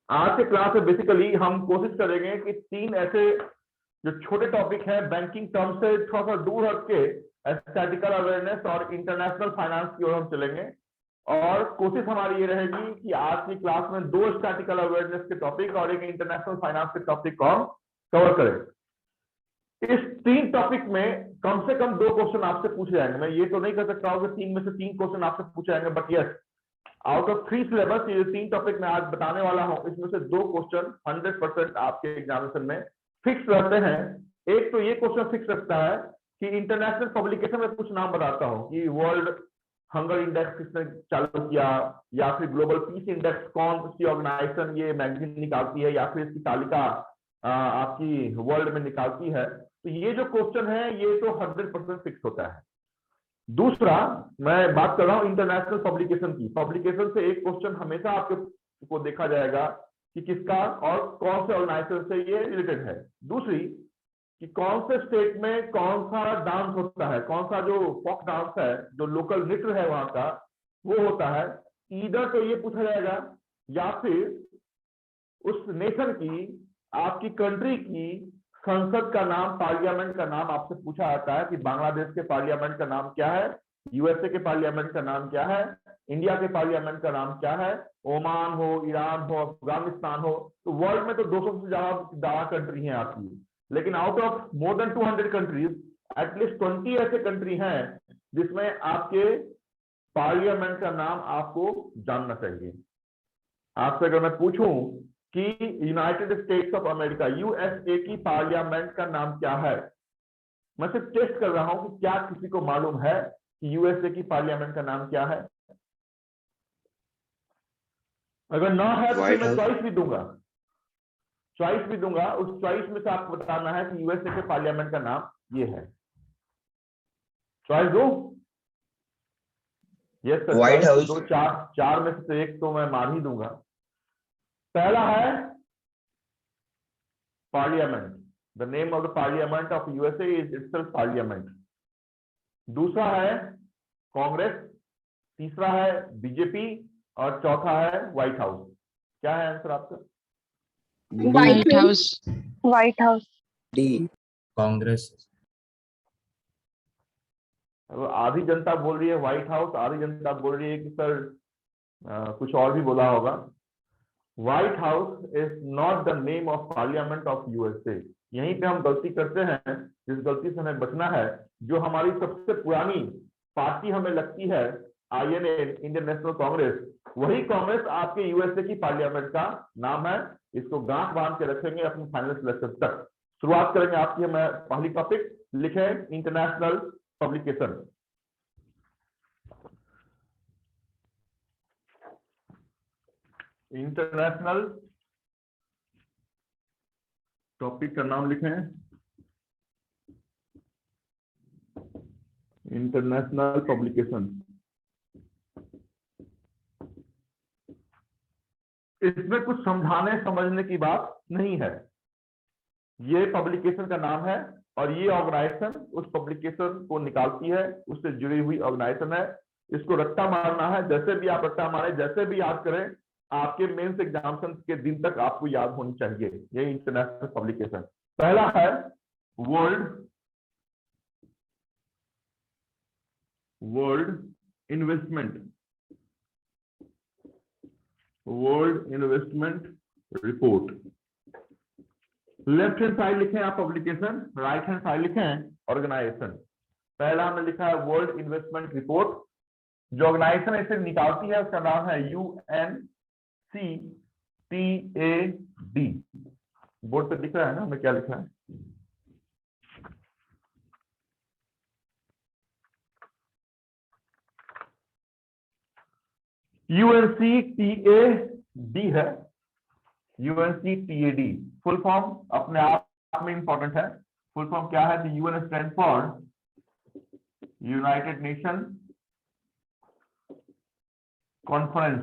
आज के क्लास में बेसिकली हम कोशिश करेंगे कि तीन ऐसे जो छोटे टॉपिक है बैंकिंग टर्म से थोड़ा सा दूर हट के स्टैटिकल अवेयरनेस और इंटरनेशनल फाइनेंस की ओर हम चलेंगे। और कोशिश हमारी ये रहेगी कि आज की क्लास में 2 स्टैटिकल अवेयरनेस के टॉपिक और एक इंटरनेशनल फाइनेंस के टॉपिक को हम कवर करें। इस 3 टॉपिक में कम से कम 2 क्वेश्चन आपसे पूछे जाएंगे। मैं ये तो नहीं कर सकता हूँ कि 3 में से 3 क्वेश्चन आपसे पूछे जाएंगे, but yes, out of 3 syllabus ये 3 टॉपिक मैं आज बताने वाला हूं, इसमें से 2 क्वेश्चन 100% आपके एग्जामिनेशन में फिक्स रहते हैं। एक तो ये क्वेश्चन फिक्स रखता है कि इंटरनेशनल पब्लिकेशन में कुछ नाम बताता हूं कि वर्ल्ड हंगर इंडेक्स किसने चालू किया, या फिर ग्लोबल पीस इंडेक्स कौन सी ऑर्गेनाइजेशन ये मैगजीन निकालती है, या फिर इसकी तालिका आपकी वर्ल्ड में निकालती है। तो ये जो क्वेश्चन है ये तो 100% फिक्स होता है। दूसरा, मैं बात कर रहा हूं इंटरनेशनल पब्लिकेशन की। पब्लिकेशन से एक क्वेश्चन हमेशा आपके को देखा जाएगा कि किसका और कौन से ऑर्गेनाइजेशन से ये रिलेटेड है। दूसरी, कि कौन से स्टेट में कौन सा डांस होता है, कौन सा जो फोक डांस है, जो लोकल नृत्य है वहां का, वो होता है। इधर तो ये पूछा जाएगा, या फिर उस नेशन की, आपकी कंट्री की संसद का नाम, पार्लियामेंट का नाम आपसे पूछा जाता है कि बांग्लादेश के पार्लियामेंट का नाम क्या है, यूएसए के पार्लियामेंट का नाम क्या है, इंडिया के पार्लियामेंट का नाम क्या है, ओमान हो, ईरान हो, अफगानिस्तान हो। तो वर्ल्ड में तो 200 से ज्यादा कंट्री हैं आपकी, लेकिन out of more than 200 countries at least 20 ऐसे कंट्री हैं जिसमें आपके पार्लियामेंट का नाम आपको जानना चाहिए। आपसे अगर मैं पूछूं कि United states of America, USA की पार्लियामेंट का नाम क्या है, मैं सिर्फ टेस्ट कर रहा हूं कि क्या किसी को मालूम है कि यूएसए की पार्लियामेंट का नाम क्या है। अगर ना है तो फिर मैं चॉइस भी दूंगा, उस चॉइस में से आपको बताना है कि यूएसए के पार्लियामेंट का नाम ये है। चॉइस दो, यस सर, व्हाइट हाउस। दो, चार में से एक तो मैं मार ही दूंगा। पहला है parliament, the name of the parliament of USA is itself parliament. दूसरा है कांग्रेस, तीसरा है बीजेपी, और चौथा है व्हाइट हाउस। क्या है आंसर आपका? White house. White house. D, Congress. आधी जनता बोल रही है व्हाइट हाउस, आधी जनता बोल रही है कि सर कुछ और भी बोला होगा। White house is not the name of parliament of USA. यहीं पे हम गलती करते हैं, जिस गलती से हमें बचना है। जो हमारी सबसे पुरानी पार्टी हमें लगती है, आईएनए, इंडियन नेशनल कांग्रेस, वही कांग्रेस आपके यूएसए की पार्लियामेंट का नाम है। इसको गांठ बांध के रखेंगे अपनी फाइनल सिलेक्शन तक। शुरुआत करेंगे आपकी, मैं पहली टॉपिक लिखे इंटरनेशनल पब्लिकेशन। इंटरनेशनल टॉपिक का नाम लिखें, इंटरनेशनल पब्लिकेशन। इसमें कुछ समझाने समझने की बात नहीं है। ये पब्लिकेशन का नाम है और ये ऑर्गेनाइजेशन उस पब्लिकेशन को निकालती है, उससे जुड़ी हुई ऑर्गेनाइजेशन है। इसको रट्टा मारना है, जैसे भी आप रट्टा मारे, जैसे भी याद करें, आपके मेंस एग्जामिनेशन के दिन तक आपको याद होनी चाहिए। ये इंटरनेशनल पब्लिकेशन। पहला है world investment report. Left hand side लिखें आप पब्लिकेशन, राइट हैंड साइड लिखें ऑर्गेनाइजेशन। पहला हमने लिखा है वर्ल्ड इन्वेस्टमेंट रिपोर्ट। जो ऑर्गेनाइजेशन इसे निकालती है उसका नाम है UNCTAD। बोर्ड पे दिख रहा है ना हमें क्या लिखा है? UNCTAD है, UNCTAD। फुल फॉर्म अपने आप में इंपॉर्टेंट है। फुल फॉर्म क्या है? UN stand for united nation conference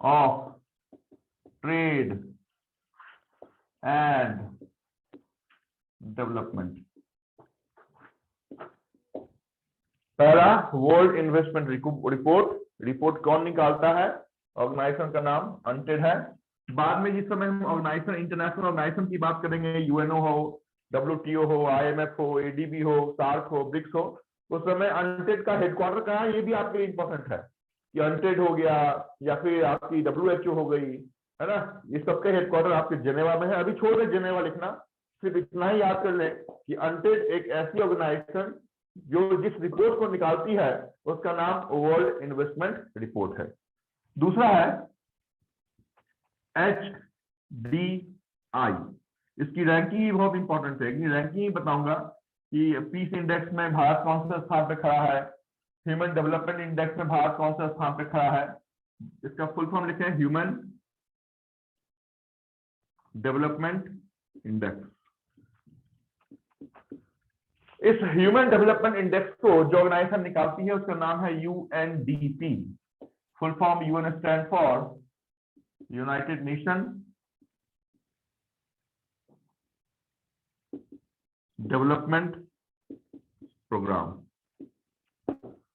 of trade and development. पहला वर्ल्ड इन्वेस्टमेंट रिपोर्ट। रिपोर्ट कौन निकालता है? ऑर्गेनाइजेशन का नाम अनटेड है। बाद में जिस समय हम ऑर्गेनाइजेशन, इंटरनेशनल ऑर्गेनाइजेशन की बात करेंगे, यूएनओ हो, WTO हो, IMF हो, ADB हो, सार्क हो, ब्रिक्स हो, उस समय अनटेड का हेडक्वार्टर कहाँ है, ये भी आपके लिए इंपॉर्टेंट है कि अनटेड हो गया या फिर आपकी WHO हो गई, है ना, ये सबके हेडक्वार्टर आपके जेनेवा में है। अभी छोड़ दे जेनेवा लिखना, सिर्फ इतना ही याद कर ले कि अनटेड एक ऐसी ऑर्गेनाइजेशन जो जिस रिपोर्ट को निकालती है उसका नाम वर्ल्ड इन्वेस्टमेंट रिपोर्ट है। दूसरा है HDI, इसकी रैंकिंग ही बहुत इंपॉर्टेंट है। रैंकिंग बताऊंगा कि पीस इंडेक्स में भारत कौन से स्थान पे खड़ा है, ह्यूमन डेवलपमेंट इंडेक्स में भारत कौन से स्थान पे खड़ा है। इसका फुल फॉर्म लिखे हैं ह्यूमन डेवलपमेंट इंडेक्स। इस ह्यूमन डेवलपमेंट इंडेक्स को जो ऑर्गेनाइजेशन निकालती है उसका नाम है UNDP। Full form UN stand for united nation development programme.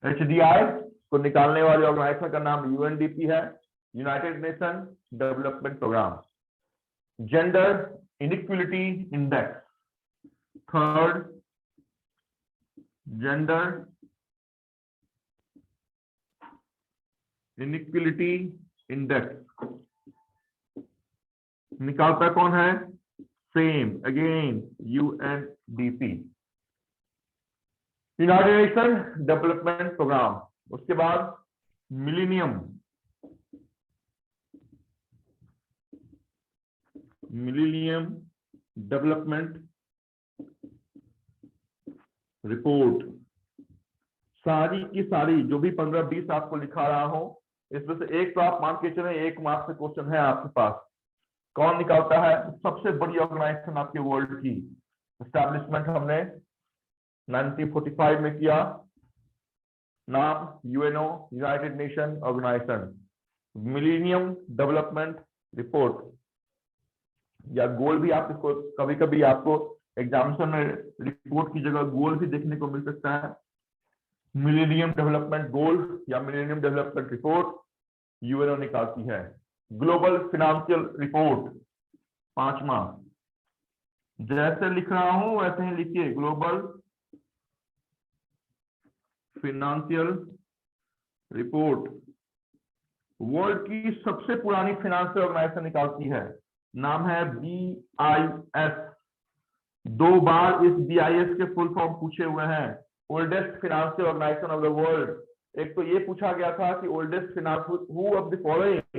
HDI को निकालने वाले ऑर्गेनाइजेशन का नाम UNDP है, united nation development programme. Gender inequality index, third gender inequality index निकालता कौन है, same again UNDP, united nation development programme. उसके बाद मिलेनियम डेवलपमेंट रिपोर्ट। सारी की सारी जो भी 15-20 आपको लिखा रहा हूं, इसमें से एक तो आप मान के चले 1 मार्क्स से क्वेश्चन है आपके पास। कौन निकालता है, सबसे बड़ी ऑर्गेनाइजेशन आपके वर्ल्ड की, एस्टैब्लिशमेंट हमने 1945 में किया, नाम UNO, united nation organisation. Millennium development report या गोल भी आप इसको कभी कभी आपको एग्जामिनेशन में रिपोर्ट की जगह गोल भी देखने को मिल सकता है। मिलेनियम डेवलपमेंट गोल या मिलेनियम डेवलपमेंट रिपोर्ट UNO निकालती है। ग्लोबल फिनेंशियल रिपोर्ट 5वां, जैसे लिख रहा हूं वैसे ही लिखिए, ग्लोबल फिनेंशियल रिपोर्ट वर्ल्ड की सबसे पुरानी फाइनेंशियल ऑर्गेनाइजेशन निकालती है, नाम है BIS। 2 बार इस BIS के फुल फॉर्म पूछे हुए हैं, oldest financial organisation of the world. एक तो ये पूछा गया था कि oldest financial, who of the following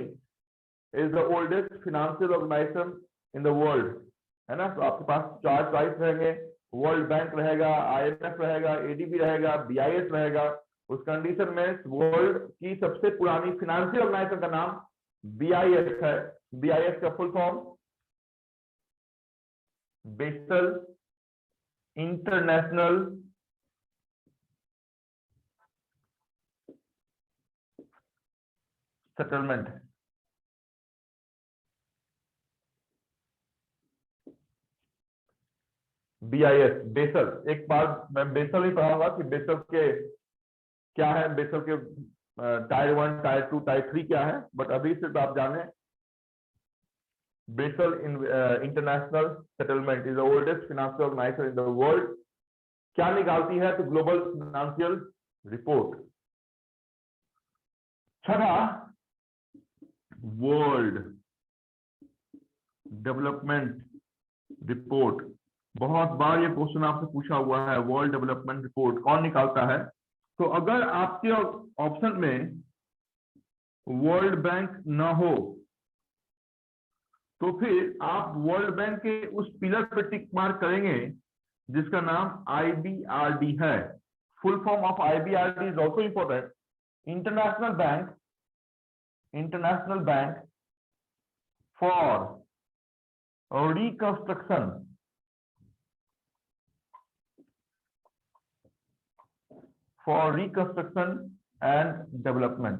is the oldest financial organisation in the world, है ना। तो आपके पास 4 चॉइस रहेंगे, वर्ल्ड बैंक रहेगा, IMF रहेगा, ADB रहेगा, BIS रहेगा। उस कंडीशन में वर्ल्ड की सबसे पुरानी फाइनेंशियल ऑर्गेनाइजेशन का नाम BIS है। BIS का full form Basel international settlement. BIS Basel, एक बार मैं बेसल ही पढ़ाऊंगा कि बेसल के क्या है, बेसल के टायर 1, टायर 2, टायर 3 क्या है, बट अभी सिर्फ आप जाने Basel international settlement is the oldest financial organisation in the world. क्या निकालती है, तो ग्लोबल फाइनेंशियल रिपोर्ट। छठा वर्ल्ड डेवलपमेंट रिपोर्ट। बहुत बार ये क्वेश्चन आपसे पूछा हुआ है, वर्ल्ड डेवलपमेंट रिपोर्ट कौन निकालता है। तो अगर आपके ऑप्शन में वर्ल्ड बैंक ना हो तो फिर आप वर्ल्ड बैंक के उस पिलर पे टिक मार्क करेंगे जिसका नाम IBRD है। Full form of IBRD is also important, international bank for reconstruction and development.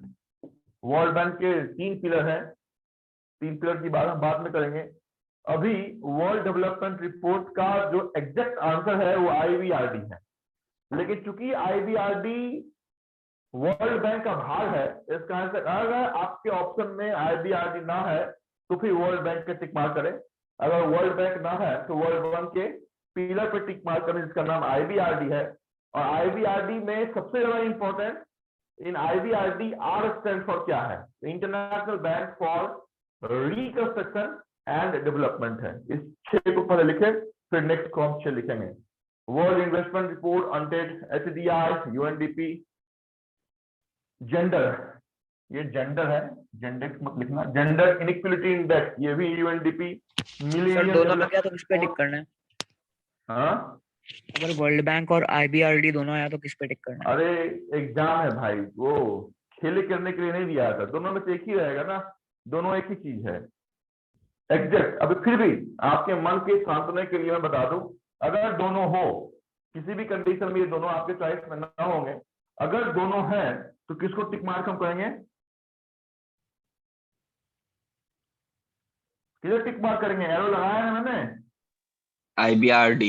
World bank के 3 पिलर हैं, 3 पिलर की बात हम बाद में करेंगे। अभी वर्ल्ड डेवलपमेंट रिपोर्ट का जो एग्जैक्ट आंसर है वो IBRD है, लेकिन चूंकि IBRD वर्ल्ड बैंक का भाग है, इसका आंसर अगर आपके ऑप्शन में IBRD ना है तो फिर वर्ल्ड बैंक के टिक मार्क करें, अगर वर्ल्ड बैंक ना है तो वर्ल्ड बैंक के पिलर पे टिक मार्क करें जिसका नाम IBRD है। और IBRD में सबसे ज्यादा important in IBRD R stand for क्या है? International bank for reconstruction and development है। इस 6 को पहले लिखे, फिर नेक्स्ट को हम 6 लिखेंगे। World investment report, UNCTAD, HDI, UNDP। Gender, ये जेंडर है, जेंडर मत लिखना। जेंडर इनइक्वालिटी इंडेक्स, ये भी UNDP। सर दोनों में क्या तो किस पे टिक करना है? हाँ, अगर वर्ल्ड बैंक और IBRD दोनों आया तो किस पे टिक करना है? अरे एग्जाम है भाई, वो खेले करने के लिए नहीं दिया था, दोनों में से एक ही रहेगा ना, दोनों एक ही चीज है एग्जैक्ट। अभी फिर भी आपके मन के सांत्वना के लिए मैं बता दूं, अगर दोनों हो, किसी भी कंडीशन में ये दोनों आपके चॉइस में ना होंगे, अगर दोनों हैं तो किसको टिक मार्क हम करेंगे? किधर टिक मार्क करेंगे? एरो लगाया है मैंने, IBRD।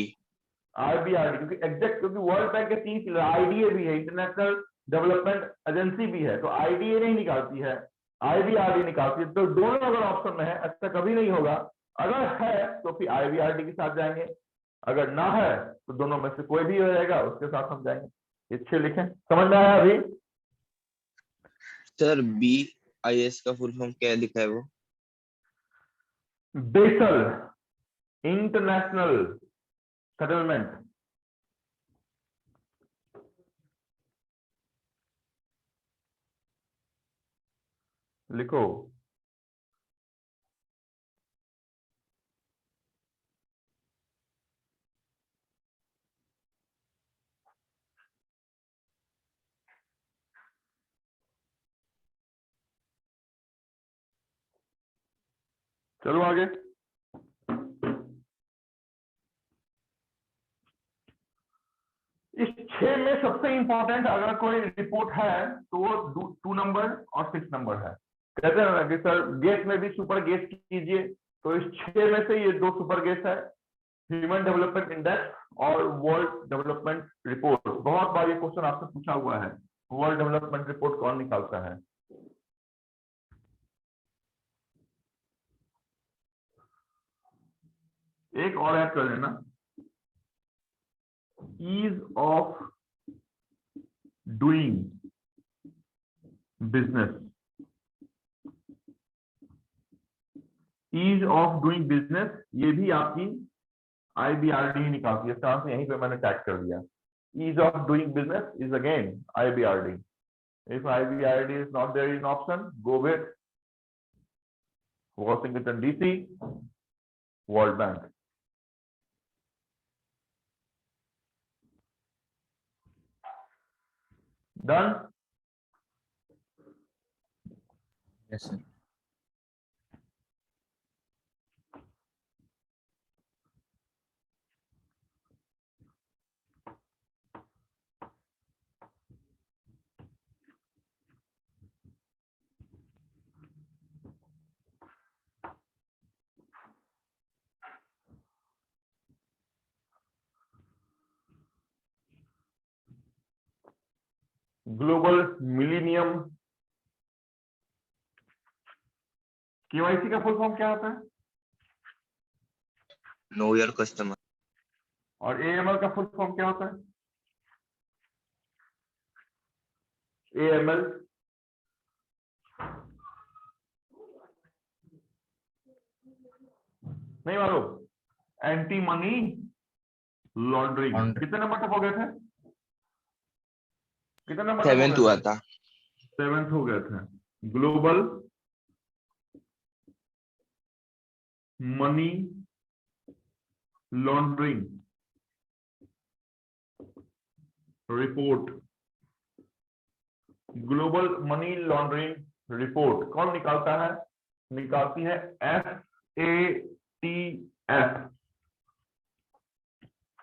क्योंकि एग्जैक्ट, क्योंकि वर्ल्ड बैंक के 3 पिलर, IDA भी है, इंटरनेशनल डेवलपमेंट एजेंसी भी है, तो IDA नहीं निकालती है, IBRD निकालती है। तो दोनों अगर ऑप्शन में है, ऐसा कभी नहीं होगा, अगर है तो फिर IBRD के साथ जाएंगे, अगर ना है तो दोनों में से कोई भी हो जाएगा, उसके साथ हम जाएंगे। ये 6 लिखें, समझ में आया अभी? सर BIS का फुल फॉर्म क्या लिखा है वो? Basel international settlement. लिखो, चलो आगे। इस 6 में सबसे इंपॉर्टेंट अगर कोई रिपोर्ट है तो वो 2 नंबर और 6 नंबर है। कहते हैं ना कि सर गेस में भी सुपर गेस कीजिए, तो इस 6 में से ये 2 सुपर गेस है, ह्यूमन डेवलपमेंट इंडेक्स और वर्ल्ड डेवलपमेंट रिपोर्ट। बहुत बार ये क्वेश्चन आपसे पूछा हुआ है, वर्ल्ड डेवलपमेंट रिपोर्ट कौन निकालता है? एक और ऐड कर लेना, ease of doing business. Ease of doing business, ये भी आपकी IBRD निकालती है, इसका यहीं पे मैंने टैग कर दिया। Ease of doing business is again IBRD। If IBRD is not there in option, go with Washington DC, World Bank. Done? Yes, sir. Global millennium, KYC का फुल फॉर्म क्या होता है? Know your customer। और AML का full form क्या होता है? AML नहीं मालूम? Anti money laundering. कितने नंबर तक हो गए थे? कितने नंबर तक हो 7th गए हुआ थे? था। 7th हो गए थे। Global money laundering report. Global money laundering report कौन निकालता है? निकालती है FATF।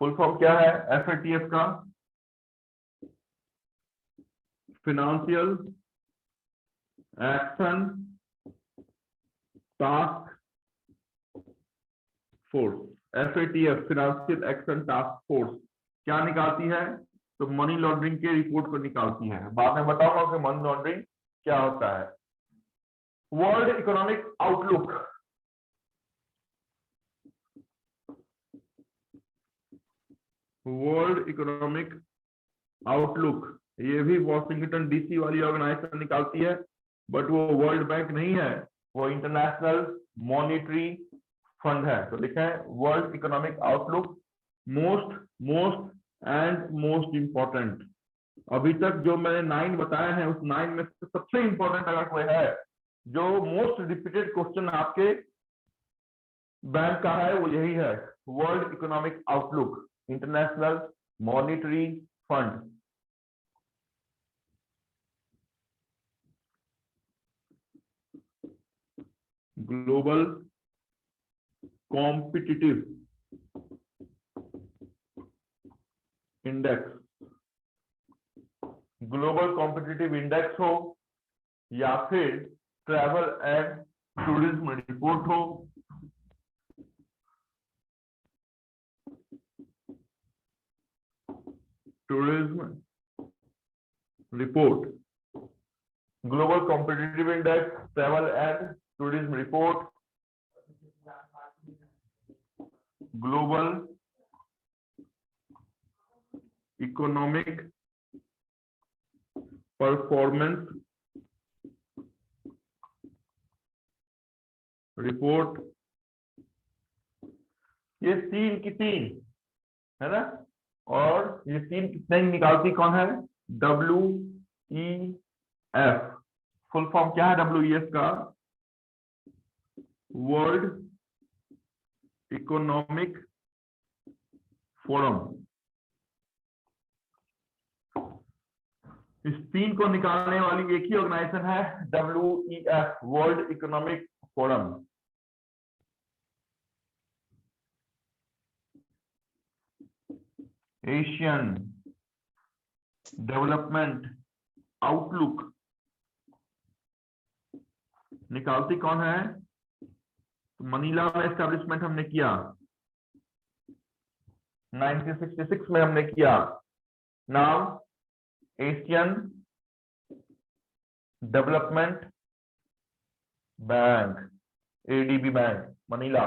फुल फॉर्म क्या है FATF का? Financial action task force. FATF financial action task force क्या निकालती है? तो मनी लॉन्ड्रिंग के रिपोर्ट को निकालती है। बाद में बताऊंगा कि मनी लॉन्ड्रिंग क्या होता है। World economic outlook, world economic outlook ये भी वॉशिंगटन डीसी वाली ऑर्गेनाइजेशन निकालती है, बट वो वर्ल्ड बैंक नहीं है, वो इंटरनेशनल मॉनेटरी फंड है। तो लिखा है world economic outlook, most and most important. अभी तक जो मैंने 9 बताए हैं उस 9 में से सबसे इंपॉर्टेंट अगर कोई है, जो मोस्ट रिपीटेड क्वेश्चन आपके बैंक का है, वो यही है, world economic outlook, international monetary fund. Global competitive index, global competitive index हो या फिर ट्रैवल एंड टूरिज्म रिपोर्ट हो, tourism report, global competitive index, travel and tourism report, global economic performance report, ये 3 की 3 है ना। और ये 3 कितने निकालती कौन है? WEF। फुल फॉर्म क्या है WEF का? World economic forum. इस 3 को निकालने वाली एक ही ऑर्गेनाइजेशन है WEF, world economic forum. Asian development outlook निकालती कौन है? तो मनीला में एस्टैब्लिशमेंट हमने किया, 1966 में हमने किया। नाम Asian development bank, ADB bank, Manila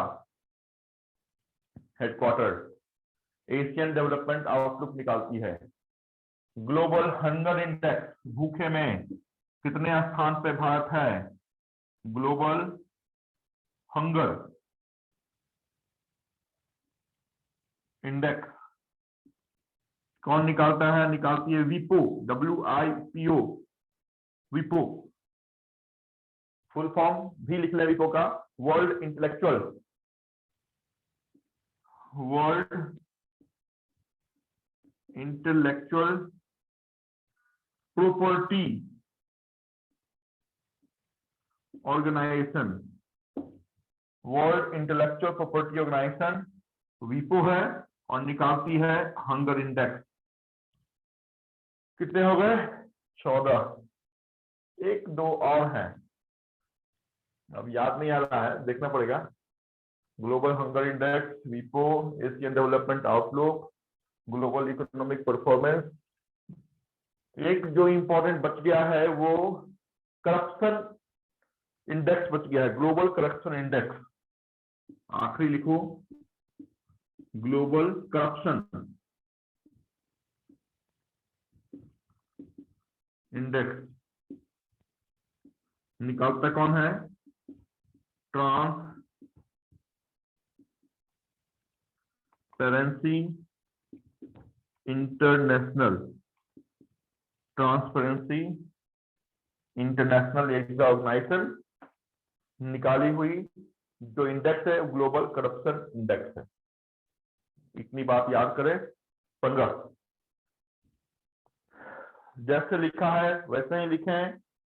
headquarter. Asian development outlook निकालती है। ग्लोबल हंगर इंडेक्स, भूखे में कितने स्थान पे भारत है? ग्लोबल हंगर इंडेक्स कौन निकालता है? निकालती है विपो, WIPO, विपो। फुल फॉर्म भी लिख ले विपो का, world intellectual property organization, world intellectual property organization विपो है और निकालती है हंगर इंडेक्स। कितने हो गए? 14। 1 2 और हैं, अब याद नहीं आ रहा है, देखना पड़ेगा। ग्लोबल हंगर इंडेक्स, विपो, Asian development outlook, global economic performance. एक जो इंपॉर्टेंट बच गया है वो करप्शन इंडेक्स बच गया है, ग्लोबल करप्शन इंडेक्स। आखिरी लिखो, ग्लोबल करप्शन इंडेक्स निकालता कौन है? ट्रांसपेरेंसी इंटरनेशनल, ट्रांसपेरेंसी इंटरनेशनल एक ऑर्गेनाइजेशन निकाली हुई जो इंडेक्स है ग्लोबल करप्शन इंडेक्स है। इतनी बात याद करें। 15 जैसे लिखा है वैसे ही लिखें।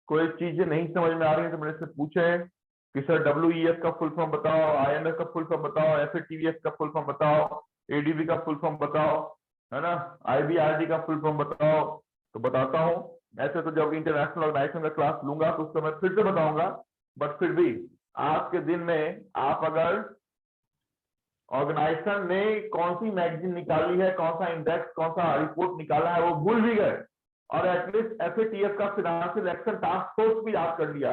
कोई चीजें नहीं समझ में आ रही है तो मेरे से पूछें कि सर WEF का फुल फॉर्म बताओ, IMF का फुल फॉर्म बताओ, FATF का फुल फॉर्म बताओ, ADB का फुल फॉर्म बताओ, है ना, IBRD का फुल फॉर्म बताओ, तो बताता हूँ। ऐसे तो जब इंटरनेशनल ऑर्गेनाइजेशन का क्लास लूंगा तो उस समय फिर से बताऊंगा, बट फिर भी आज के दिन में आप अगर ऑर्गेनाइजेशन ने कौन सी मैगजीन निकाली है, कौन सा इंडेक्स, कौन सा रिपोर्ट निकाला है वो भूल भी गए, और एटलीस्ट एफएटीएफ का फाइनेंशियल एक्शन टास्क फोर्स भी याद कर लिया,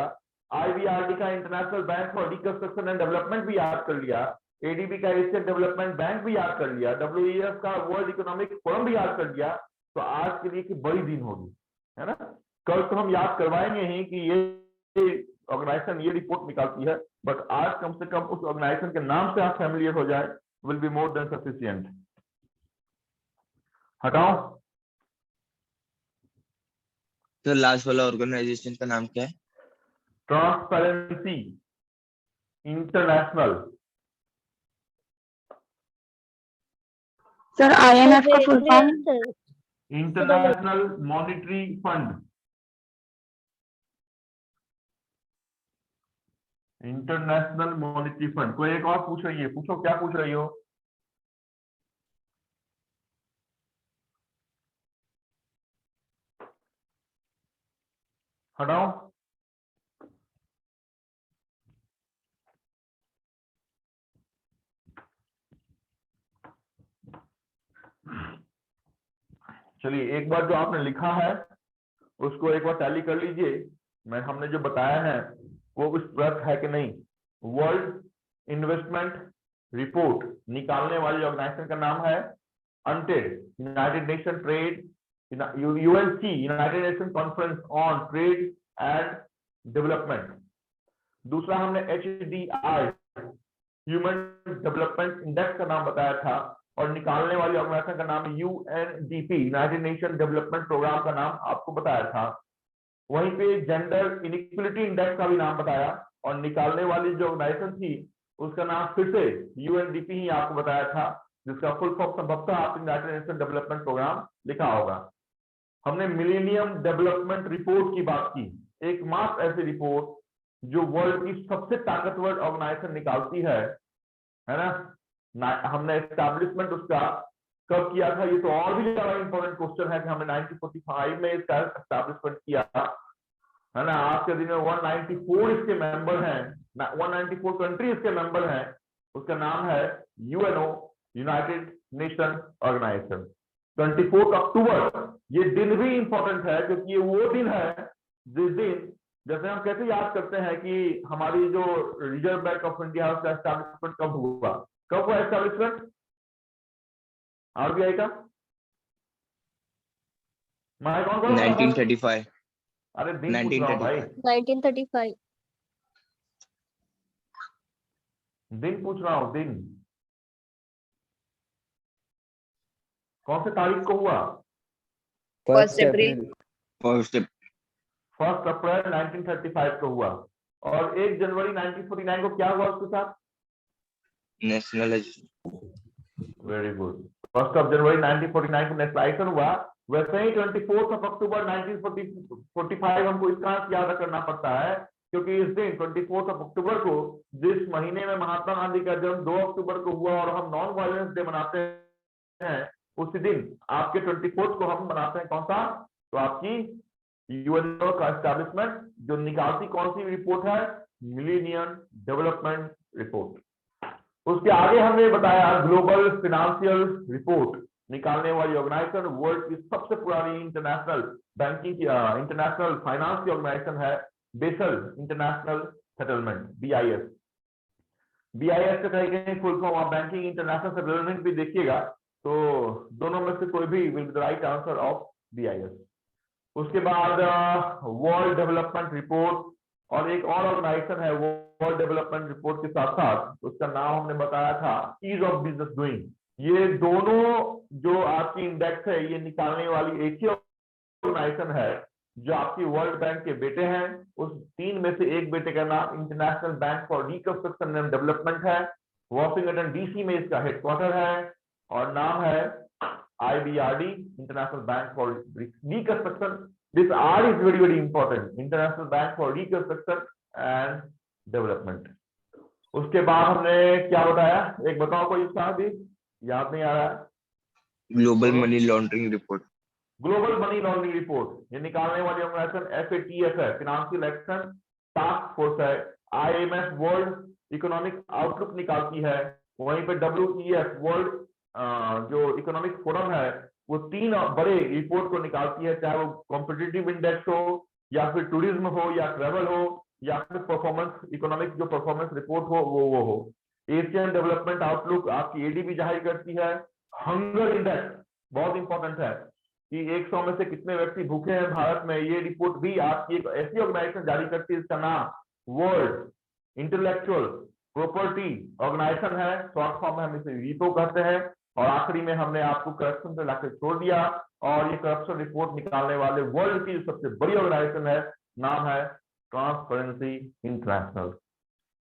आईबीआरडी का international bank for reconstruction and development भी याद कर लिया, एडीबी का एशियन डेवलपमेंट बैंक भी याद कर लिया, डब्ल्यूईएफ का वर्ल्ड इकोनॉमिक फोरम भी याद कर लिया, तो आज के लिए की बड़ी दिन होगी, है ना। कल तो हम याद करवाएंगे ही कि ये ऑर्गेनाइजेशन ये रिपोर्ट निकालती है, बट आज कम से कम उस ऑर्गेनाइजेशन के नाम से आप फैमिलियर हो जाए, will be more than sufficient. हटाओ। तो लास्ट वाला ऑर्गेनाइजेशन का नाम क्या है? Transparency international. सर IMF का full form? International monetary fund. International monetary fund. कोई एक और पूछ रही है, पूछो क्या पूछ रही हो। हटाओ। चलिए एक बार जो आपने लिखा है उसको एक बार टैली कर लीजिए। हमने जो बताया है वो उस पर है कि नहीं। वर्ल्ड इन्वेस्टमेंट रिपोर्ट निकालने वाली ऑर्गेनाइजेशन का नाम है UNCTAD, United nation trade, UNC, United nation conference on trade and development. दूसरा हमने HDI, ह्यूमन डेवलपमेंट इंडेक्स का नाम बताया था, और निकालने वाली ऑर्गेनाइजेशन का नाम UNDP, united nation development programme का नाम आपको बताया था। वहीं पे जेंडर इनइक्वलिटी इंडेक्स का भी नाम बताया, और निकालने वाली जो ऑर्गेनाइजेशन थी उसका नाम फिर से UNDP ही आपको बताया था, जिसका फुल फॉर्म संभवतः आप यूनाइटेड नेशन डेवलपमेंट प्रोग्राम लिखा होगा। हमने मिलेनियम डेवलपमेंट रिपोर्ट की बात की, एकमात्र ऐसी रिपोर्ट जो वर्ल्ड की सबसे ताकतवर ऑर्गेनाइजेशन निकालती है ना। हमने एस्टैब्लिशमेंट उसका कब किया था, ये तो और भी ज्यादा इंपॉर्टेंट क्वेश्चन है कि हमने 1945 में इसका एस्टैब्लिशमेंट किया है ना। आज के दिन में 194 इसके मेंबर हैं, 194 कंट्री इसके मेंबर हैं। उसका नाम है UNO, यूनाइटेड नेशन ऑर्गेनाइजेशन। 24 अक्टूबर, ये दिन भी इंपॉर्टेंट है क्योंकि ये वो दिन है जिस दिन, जैसे हम कैसे याद करते हैं कि हमारी जो रिजर्व बैंक ऑफ इंडिया उसका एस्टैब्लिशमेंट कब हुआ, कब हुआ एस्टैब्लिशमेंट RBI का? मैं कौन कौन 1935। अरे दिन पूछ रहा हूँ भाई, 1935। दिन पूछ रहा हूँ, दिन कौन से तारीख को हुआ? 1 अप्रैल। 1 अप्रैल 1935 को हुआ। और 1 जनवरी 1949 को क्या हुआ उसके साथ? नेशनलाइजेशन। Very good. 1 जनवरी 1949 को नेशनलाइजेशन हुआ। वैसे ही 24 अक्टूबर 1945 हमको इसका याद करना पड़ता है क्योंकि इस दिन 24 अक्टूबर को, जिस महीने में महात्मा गांधी का जन्म 2 अक्टूबर को हुआ और हम नॉन वायलेंस डे मनाते हैं, उसी दिन आपके 24 को हम मनाते हैं कौन सा? तो आपकी यूएनओ का एस्टैब्लिशमेंट जो निकालती कौन सी रिपोर्ट है? Millennium development report. उसके आगे हमने बताया ग्लोबल फाइनेंशियल रिपोर्ट निकालने वाली ऑर्गेनाइजेशन वर्ल्ड की सबसे पुरानी इंटरनेशनल बैंकिंग की इंटरनेशनल फाइनेंस की ऑर्गेनाइजेशन है Basel international settlement, BIS। BIS का कहीं फुल फॉर्म आप बैंकिंग इंटरनेशनल सेटलमेंट भी देखिएगा तो दोनों में से कोई भी will be the right answer of BIS। उसके बाद वर्ल्ड डेवलपमेंट रिपोर्ट, और एक और ऑर्गेनाइजेशन है वर्ल्ड डेवलपमेंट रिपोर्ट के साथ साथ, उसका नाम हमने बताया था ईज ऑफ बिजनेस डूइंग। ये दोनों जो आपकी इंडेक्स है ये निकालने वाली एक ही ऑर्गेनाइजेशन है जो आपकी वर्ल्ड बैंक के बेटे हैं। उस 3 में से एक बेटे का नाम international bank for reconstruction and development है, वॉशिंगटन DC में इसका हेडक्वार्टर है, और नाम है IBRD, international bank for reconstruction. This R is very very important, international bank for reconstruction and development. उसके बाद हमने क्या बताया, एक बताओ कोई साहब भी याद नहीं आ रहा है। Global money laundering report. Global money laundering report ये निकालने वाली ऑर्गेनाइजेशन FATF है, फाइनेंशियल एक्शन टास्क फोर्स है। IMF वर्ल्ड इकोनॉमिक आउटलुक निकालती है, वहीं पे WEF वर्ल्ड जो इकोनॉमिक फोरम है वो 3 बड़े रिपोर्ट को निकालती है, चाहे वो कॉम्पिटिटिव इंडेक्स हो या फिर टूरिज्म हो या ट्रेवल हो या फिर परफॉर्मेंस इकोनॉमिक जो परफॉर्मेंस रिपोर्ट हो वो हो। एशियन डेवलपमेंट आउटलुक आपकी ADB जाहिर करती है। हंगर इंडेक्स बहुत इंपॉर्टेंट है कि 100 में से कितने व्यक्ति भूखे हैं भारत में, ये रिपोर्ट भी आपकी एक ऐसी ऑर्गेनाइजेशन जारी करती है, इसका नाम वर्ल्ड इंटेलेक्चुअल प्रॉपर्टी ऑर्गेनाइजेशन है, शॉर्ट फॉर्म में हम इसे वीपो कहते हैं। और आखिरी में हमने आपको करप्शन पे लाके छोड़ दिया, और ये करप्शन रिपोर्ट निकालने वाले वर्ल्ड की सबसे बड़ी ऑर्गेनाइजेशन है, नाम है ट्रांसपेरेंसी इंटरनेशनल।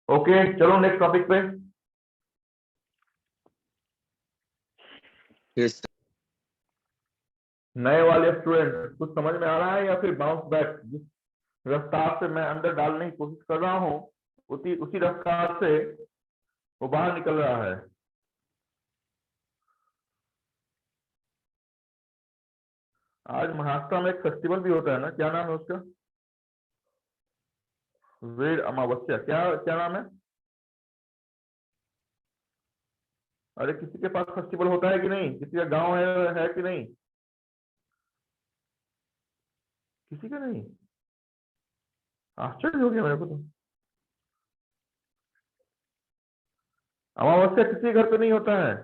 ओके, चलो नेक्स्ट टॉपिक पे। Yes, नए वाले स्टूडेंट कुछ समझ में आ रहा है या फिर बाउंस बैक? जिस रफ्तार से मैं अंदर डालने की कोशिश कर रहा हूँ उसी रफ्तार से वो बाहर निकल रहा है। आज महाराष्ट्र में एक फेस्टिवल भी होता है ना, क्या नाम है उसका? वेद अमावस्या, क्या क्या नाम है? अरे किसी के पास फेस्टिवल होता है कि नहीं? किसी का गांव है कि नहीं? किसी का नहीं? आश्चर्य हो गया मेरे को तो। अमावस्या किसी के घर पे नहीं होता है।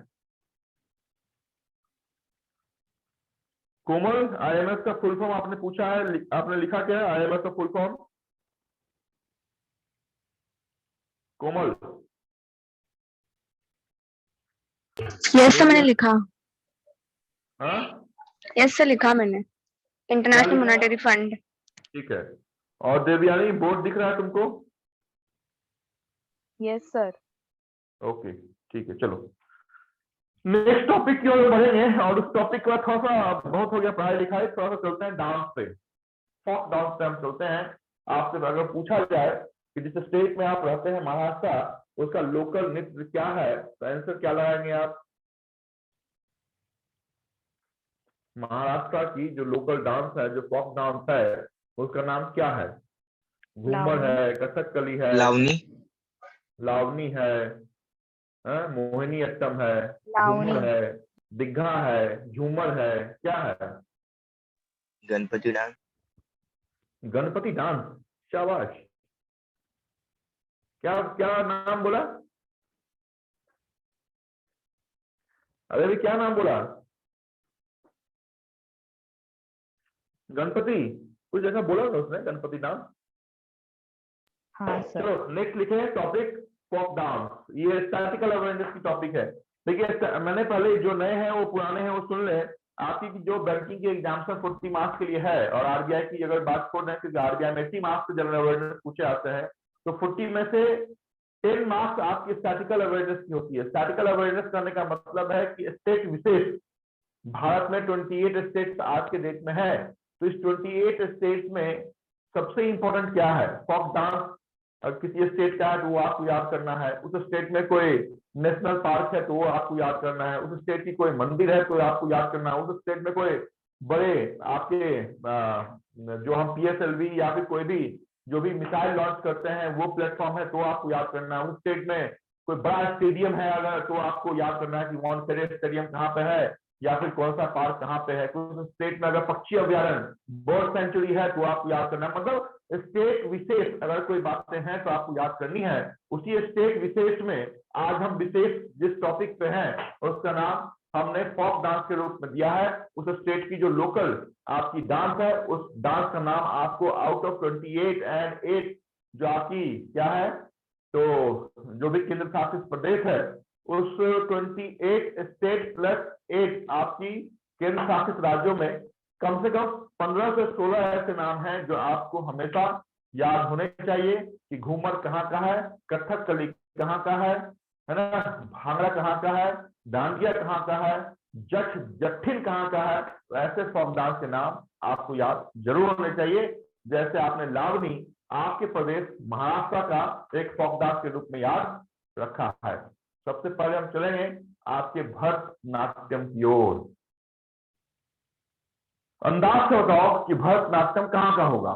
कोमल, IMF का फुल फॉर्म आपने पूछा है, आपने लिखा क्या है IMF का फुल फॉर्म? कोमल, यस सर, मैंने लिखा। हाँ यस सर, लिखा मैंने। इंटरनेशनल लिखा? Monetary fund. ठीक है। और देवयानी, बोर्ड दिख रहा है तुमको? Yes sir. ओके ठीक है, चलो नेक्स्ट टॉपिक की ओर बढ़ेंगे। और उस टॉपिक का थोड़ा सा बहुत हो गया पढ़ाई लिखाई, थोड़ा सा चलते हैं डांस पे, फोक डांस पे हम चलते हैं। आपसे अगर पूछा जाए कि जिस स्टेट में आप रहते हैं महाराष्ट्र, उसका लोकल नृत्य क्या है, तो आंसर क्या लगाएंगे आप? महाराष्ट्र की जो लोकल डांस है, जो फोक डांस है, उसका नाम क्या है? घूमर है, कथकली है, लावनी, लावनी है, मोहिनी अट्टम है, लावनी। घूमर है, दिग्घा है, झूमर है, क्या है? गणपति डांस, गणपति डांस, शाबाश। क्या क्या नाम बोला? अरे भी क्या नाम बोला? गणपति, कुछ ऐसा बोला था उसने, गणपति नाम। हाँ सर। चलो नेक्स्ट लिखे हैं टॉपिक फोक डांस। ये स्टैटिकल अवेयरनेस की टॉपिक है। देखिए मैंने पहले जो नए हैं वो पुराने हैं वो सुन ले। आपकी जो बैंकिंग के एग्जाम्स 40 मार्क्स के लिए है, और RBI की अगर बात छोड़ दें क्योंकि RBI में 80 मार्क्स के जनरल अवेयरनेस पूछे आते हैं, तो 40 में से 10 मार्क्स आपकी स्टैटिकल अवेयरनेस की होती है। स्टैटिकल अवेयरनेस करने का मतलब है कि स्टेट विशेष, भारत में 28 स्टेट्स आज के डेट में है, तो इस 28 स्टेट्स में सबसे इंपॉर्टेंट क्या है? Folk dance. किसी स्टेट का है तो वो आपको याद करना है, उस स्टेट में कोई नेशनल पार्क है तो वो आपको याद करना है, उस स्टेट की कोई मंदिर है तो आपको याद करना है, उस स्टेट में कोई बड़े आपके जो हम PSLV या फिर कोई भी जो भी मिसाइल लॉन्च करते हैं वो प्लेटफॉर्म है तो आपको याद करना है, उस स्टेट में कोई बड़ा स्टेडियम है अगर तो आपको याद करना है कि वानखेड़े स्टेडियम कहाँ पे है या फिर कौन सा पार्क कहाँ पे है। कुछ स्टेट में अगर पक्षी अभ्यारण्य, बर्ड सेंचुरी है तो आपको याद करना है। मतलब स्टेट विशेष अगर कोई बातें हैं तो आपको याद करनी है। उसी स्टेट विशेष में आज हम विशेष जिस टॉपिक पे हैं उसका नाम हमने फोक डांस के रूप में दिया है। उस स्टेट की जो लोकल आपकी डांस है उस डांस का नाम आपको आउट ऑफ 28 एंड 8 जो आपकी क्या है, तो जो भी केंद्र शासित प्रदेश है उस 28 स्टेट प्लस 8 आपकी केंद्र शासित राज्यों में कम से कम 15 से 16 ऐसे नाम हैं जो आपको हमेशा याद होने चाहिए कि घूमर कहाँ का है, कथकली कहाँ का है ना, भांगड़ा कहाँ का है, डांडिया कहाँ का है, जट्ठिन कहाँ का है। तो ऐसे फोक डांस के नाम आपको याद जरूर होने चाहिए। जैसे आपने लावनी आपके प्रदेश महाराष्ट्र का एक फोक डांस के रूप में याद रखा है। सबसे पहले हम चलेंगे आपके भरतनाट्यम की ओर। अंदाज से बताओ कि भरतनाट्यम कहाँ का होगा?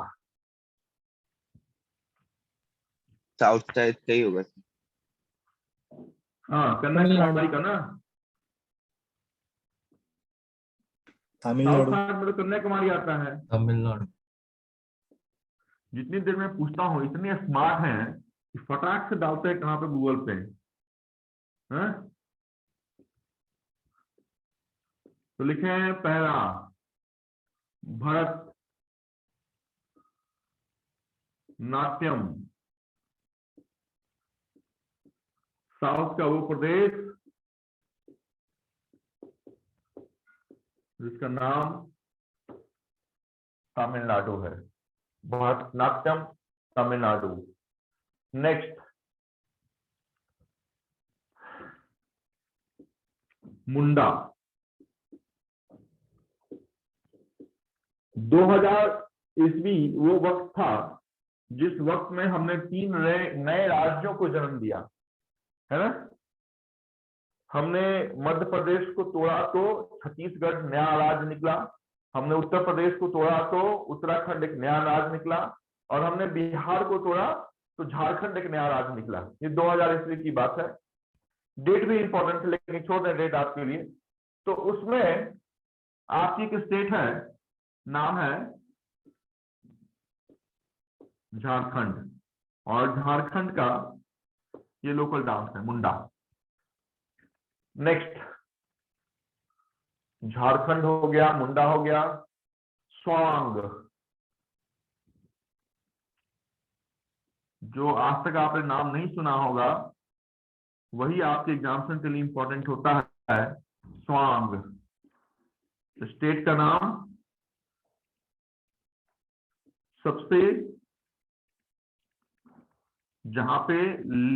साउथ साइड का ही होगा। हाँ, कन्याकुमारी का ना, तमिलनाडु। साउथ में तो कन्याकुमारी आता है। तमिलनाडु। जितनी देर में पूछता हूँ इतने स्मार्ट हैं कि फटाक से डालते हैं कहाँ पे, गूगल पे। हैं? तो लिखे हैं पहला भरत नाट्यम, साउथ का वो प्रदेश जिसका नाम तमिलनाडु है। भरतनाट्यम तमिलनाडु। नेक्स्ट मुंडा। 2000 ईस्वी वो वक्त था जिस वक्त में हमने 3 नए राज्यों को जन्म दिया है ना। हमने मध्य प्रदेश को तोड़ा तो छत्तीसगढ़ नया राज्य निकला, हमने उत्तर प्रदेश को तोड़ा तो उत्तराखंड एक नया राज्य निकला, और हमने बिहार को तोड़ा तो झारखंड एक नया राज्य निकला। ये 2000 ईस्वी की बात है। डेट भी इंपॉर्टेंट है लेकिन छोड़ दें डेट आपके लिए। तो उसमें आपकी एक स्टेट है, नाम है झारखंड, और झारखंड का ये लोकल डांस है मुंडा। नेक्स्ट, झारखंड हो गया, मुंडा हो गया। स्वांग, जो आज तक आपने नाम नहीं सुना होगा वही आपके एग्जामिनेशन के लिए इंपॉर्टेंट होता है। स्वांग स्टेट का नाम, सबसे जहां पे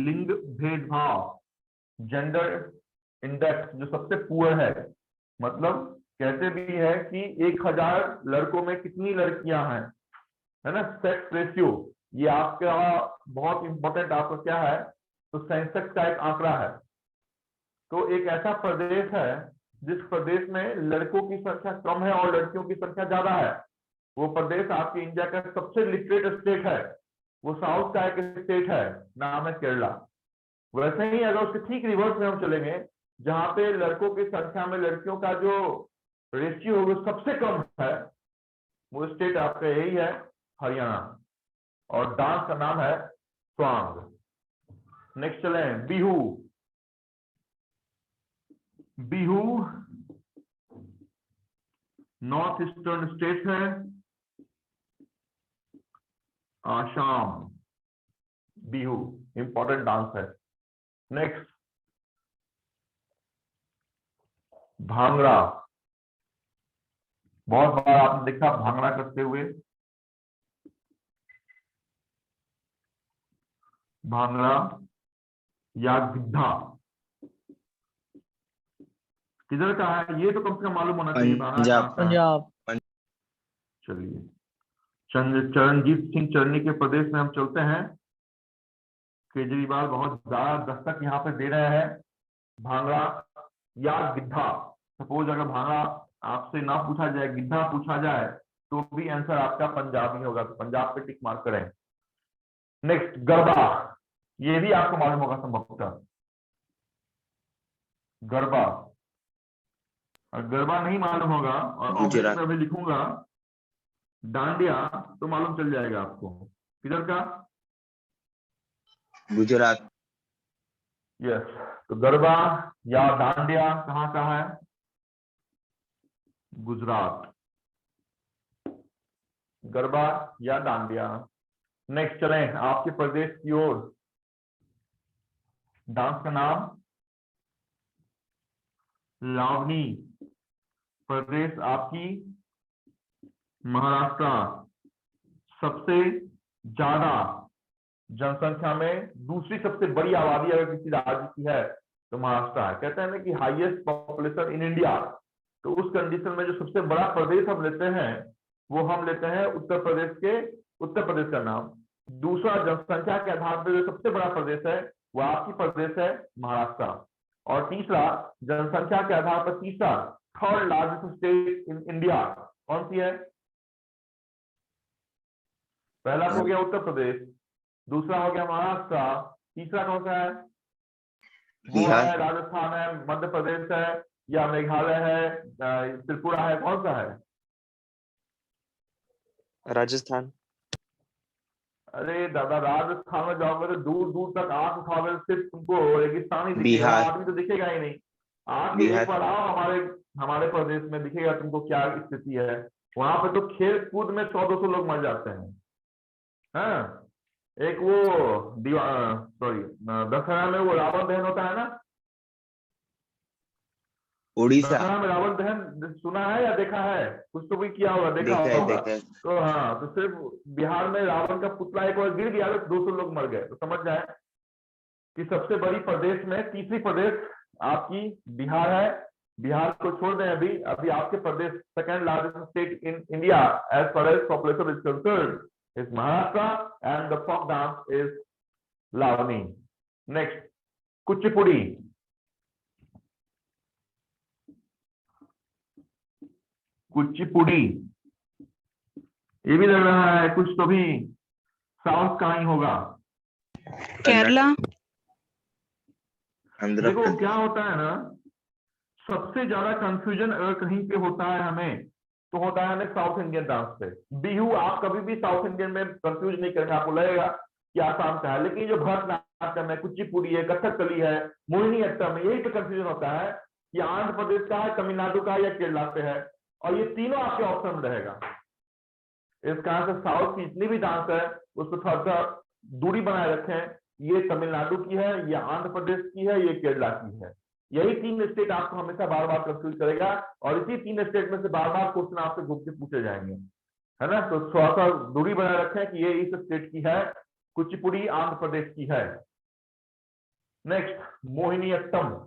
लिंग भेदभाव, जेंडर इंडेक्स जो सबसे पुअर है, मतलब कहते भी है कि 1000 लड़कों में कितनी लड़कियां हैं, है ना, सेक्स रेशियो। ये आपका बहुत इंपॉर्टेंट आपका क्या है, तो सेंसस का एक आंकड़ा है। तो एक ऐसा प्रदेश है जिस प्रदेश में लड़कों की संख्या कम है और लड़कियों की संख्या ज्यादा है, वो प्रदेश आपके इंडिया का सबसे लिटरेट स्टेट है, वो साउथ का एक स्टेट है, नाम है केरला। वैसे ही अगर उसके ठीक रिवर्स में हम चलेंगे, जहां पे लड़कों की संख्या में लड़कियों का जो रेशियो है वो सबसे कम है, वो स्टेट आपका यही है, हरियाणा, और डांस का नाम है स्वांग। नेक्स्ट चले Bihu. Bihu north eastern state है, आसाम। बिहू इंपॉर्टेंट डांस है। नेक्स्ट भांगड़ा, बहुत बार आपने देखा भांगड़ा करते हुए। भांगड़ा या गिद्धा किधर का है, ये तो कम से कम मालूम होना चाहिए। पंजाब। पंजाब। चलिए, चरणजीत सिंह चन्नी के प्रदेश में हम चलते हैं। केजरीवाल बहुत ज्यादा दस्तक यहाँ पे दे रहे हैं। भांगड़ा या गिद्धा, सपोज अगर भांगड़ा आपसे ना पूछा जाए, गिद्धा पूछा जाए, तो भी आंसर आपका पंजाबी होगा, तो पंजाब पे टिक मार्क करें। नेक्स्ट गरबा, ये भी आपको मालूम होगा संभवतः। गरबा, गरबा नहीं मालूम होगा और ऑप्शन में अभी लिखूंगा डांडिया, तो मालूम चल जाएगा आपको। किधर का? गुजरात। यस, तो गरबा या डांडिया कहाँ का है? गुजरात। गरबा या डांडिया। नेक्स्ट चलें आपके प्रदेश की ओर। डांस का नाम लावनी। प्रदेश आपकी महाराष्ट्र। सबसे ज्यादा जनसंख्या में दूसरी सबसे बड़ी आबादी अगर किसी राज्य की है तो महाराष्ट्र है। कहते हैं ना कि हाईएस्ट पॉपुलेशन इन इंडिया, तो उस कंडीशन में जो सबसे बड़ा प्रदेश हम लेते हैं वो हम लेते हैं उत्तर प्रदेश के, उत्तर प्रदेश का नाम। दूसरा जनसंख्या के आधार पर जो सबसे बड़ा प्रदेश है वो आपकी प्रदेश है महाराष्ट्र। और तीसरा जनसंख्या के आधार पर तीसरा third largest state in India कौन सी है? पहला हो गया उत्तर प्रदेश, दूसरा हो गया महाराष्ट्र, तीसरा कौन सा है? वो बिहार। है, राजस्थान है, मध्य प्रदेश है, या मेघालय है, त्रिपुरा है, कौन सा है? राजस्थान। अरे दादा, राजस्थान में जाओगे तो दूर दूर तक आंख उठाओगे तो सिर्फ तुमको रेगिस्तान ही दिखेगा, बिहार। आदमी तो दिखेगा ही नहीं। आके एक बिहार। बार आओ हमारे हमारे प्रदेश में, दिखेगा तुमको क्या स्थिति है। वहां पे तो खेल कूद में 100-200 लोग मर जाते हैं। हाँ, एक वो सॉरी, दशहरा में वो रावण दहन होता है ना, उड़ीसा। दशहरा में रावण दहन सुना है या देखा है? कुछ तो भी किया होगा, देखा देखा है, होगा। देखा है। तो हाँ, तो सिर्फ बिहार में रावण का पुतला एक बार गिर गया तो 200 लोग मर गए। तो समझ जाए कि सबसे बड़ी प्रदेश में तीसरी प्रदेश आपकी बिहार है। बिहार को छोड़ दें, अभी अभी आपके प्रदेश second largest state in India as far as population is concerned is Maharashtra and the folk dance is Lavani. Next, Kuchipudi. Kuchipudi, ये भी लग रहा है कुछ तो भी साउथ का ही होगा। केरला। आंध्र देखो प्रदेश। क्या होता है ना, सबसे ज्यादा कंफ्यूजन अगर कहीं पे होता है हमें, तो होता है हमें साउथ इंडियन डांस पे। बिहू आप कभी भी साउथ इंडियन में कंफ्यूज नहीं करेंगे, आपको लगेगा कि आसाम का है। लेकिन जो भरतनाट्यम है, कुचिपुड़ी है, कथकली है, मोहिनीअट्टम है, यही पे कंफ्यूजन होता है कि आंध्र प्रदेश का है, तमिलनाडु का है, या केरला पे है। और ये तीनों आपके ऑप्शन में रहेगा। इस कारण से साउथ की जितनी भी डांस है उसको थोड़ा सा दूरी बनाए रखें। ये तमिलनाडु की है, ये आंध्र प्रदेश की है, ये केरला की है। यही 3 स्टेट आपको हमेशा बार बार कंफ्यूज करेगा, और इसी 3 स्टेट में से बार बार क्वेश्चन आपसे घूम के पूछे जाएंगे, है ना। तो थोड़ा सा दूरी बनाए रखें कि ये इस स्टेट की है, कुचिपुड़ी आंध्र प्रदेश की है। नेक्स्ट, मोहिनीअट्टम।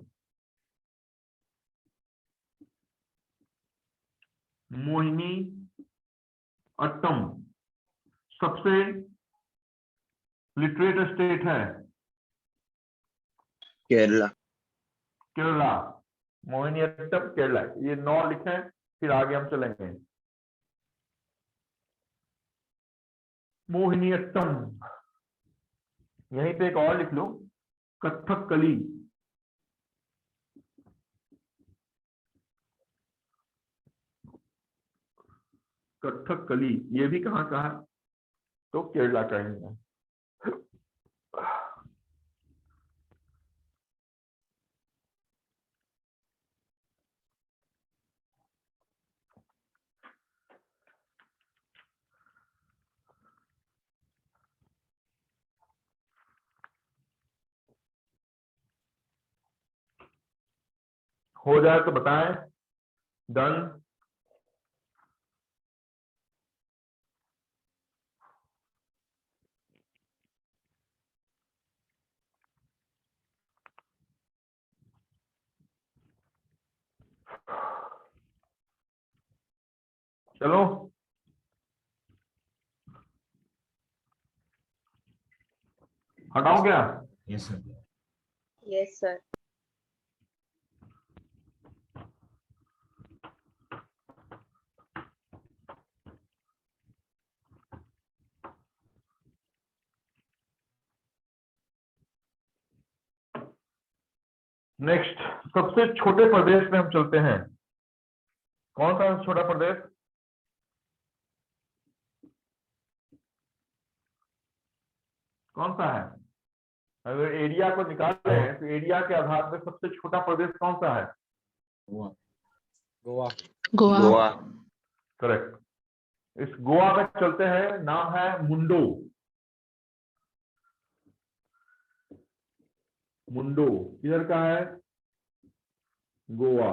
मोहिनी अट्टम सबसे लिटरेट स्टेट है केरला। केरला। मोहिनीअट्टम केरला, ये 9 लिखें, फिर आगे हम चलेंगे। मोहिनीअट्टम, यहीं पे एक और लिख लो, कथकली। कथकली ये भी कहाँ का है? तो केरला का ही है। हो जाए तो बताएं। डन। चलो, हटाओ क्या? Yes sir. Yes sir. Next, सबसे छोटे प्रदेश में हम चलते हैं। कौन सा छोटा प्रदेश? कौन सा है? अगर एरिया को निकाल लें तो एरिया के आधार पर सबसे छोटा प्रदेश कौन सा है? गोवा। गोवा। गोवा। गोवा। करेक्ट। इस गोवा में चलते हैं, नाम है मुंडो। मुंडो किधर का है? गोवा।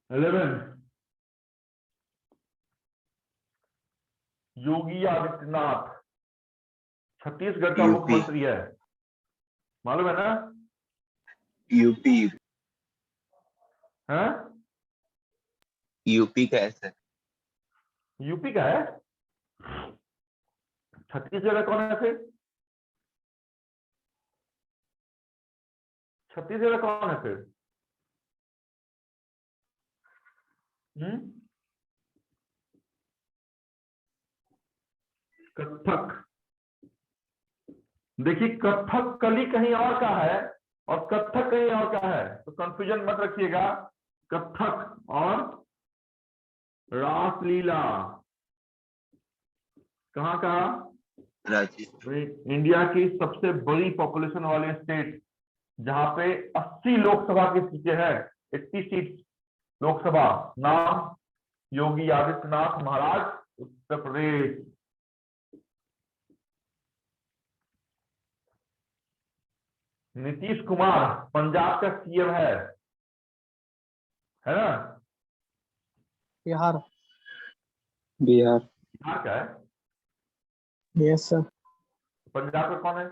11, योगी आदित्यनाथ छत्तीसगढ़ का यूपी। मुख्यमंत्री है, मालूम है ना? यूपी। हाँ, यूपी का ऐसा। यूपी का है। छत्तीसगढ़ का कौन है फिर? छत्तीसगढ़ का कौन है फिर? कथक। देखिए कथकली कहीं और का है और कथक कहीं और का है, तो कंफ्यूजन मत रखिएगा। कथक और रासलीला कहाँ का? राजस्थान। इंडिया की सबसे बड़ी पॉपुलेशन वाले स्टेट, जहां पे 80 लोकसभा की सीटें हैं, 80 सीट लोकसभा। नाम योगी आदित्यनाथ महाराज, उत्तर प्रदेश। नीतीश कुमार पंजाब का सीएम है ना? बिहार। बिहार। बिहार का है? Yes sir. पंजाब का कौन है?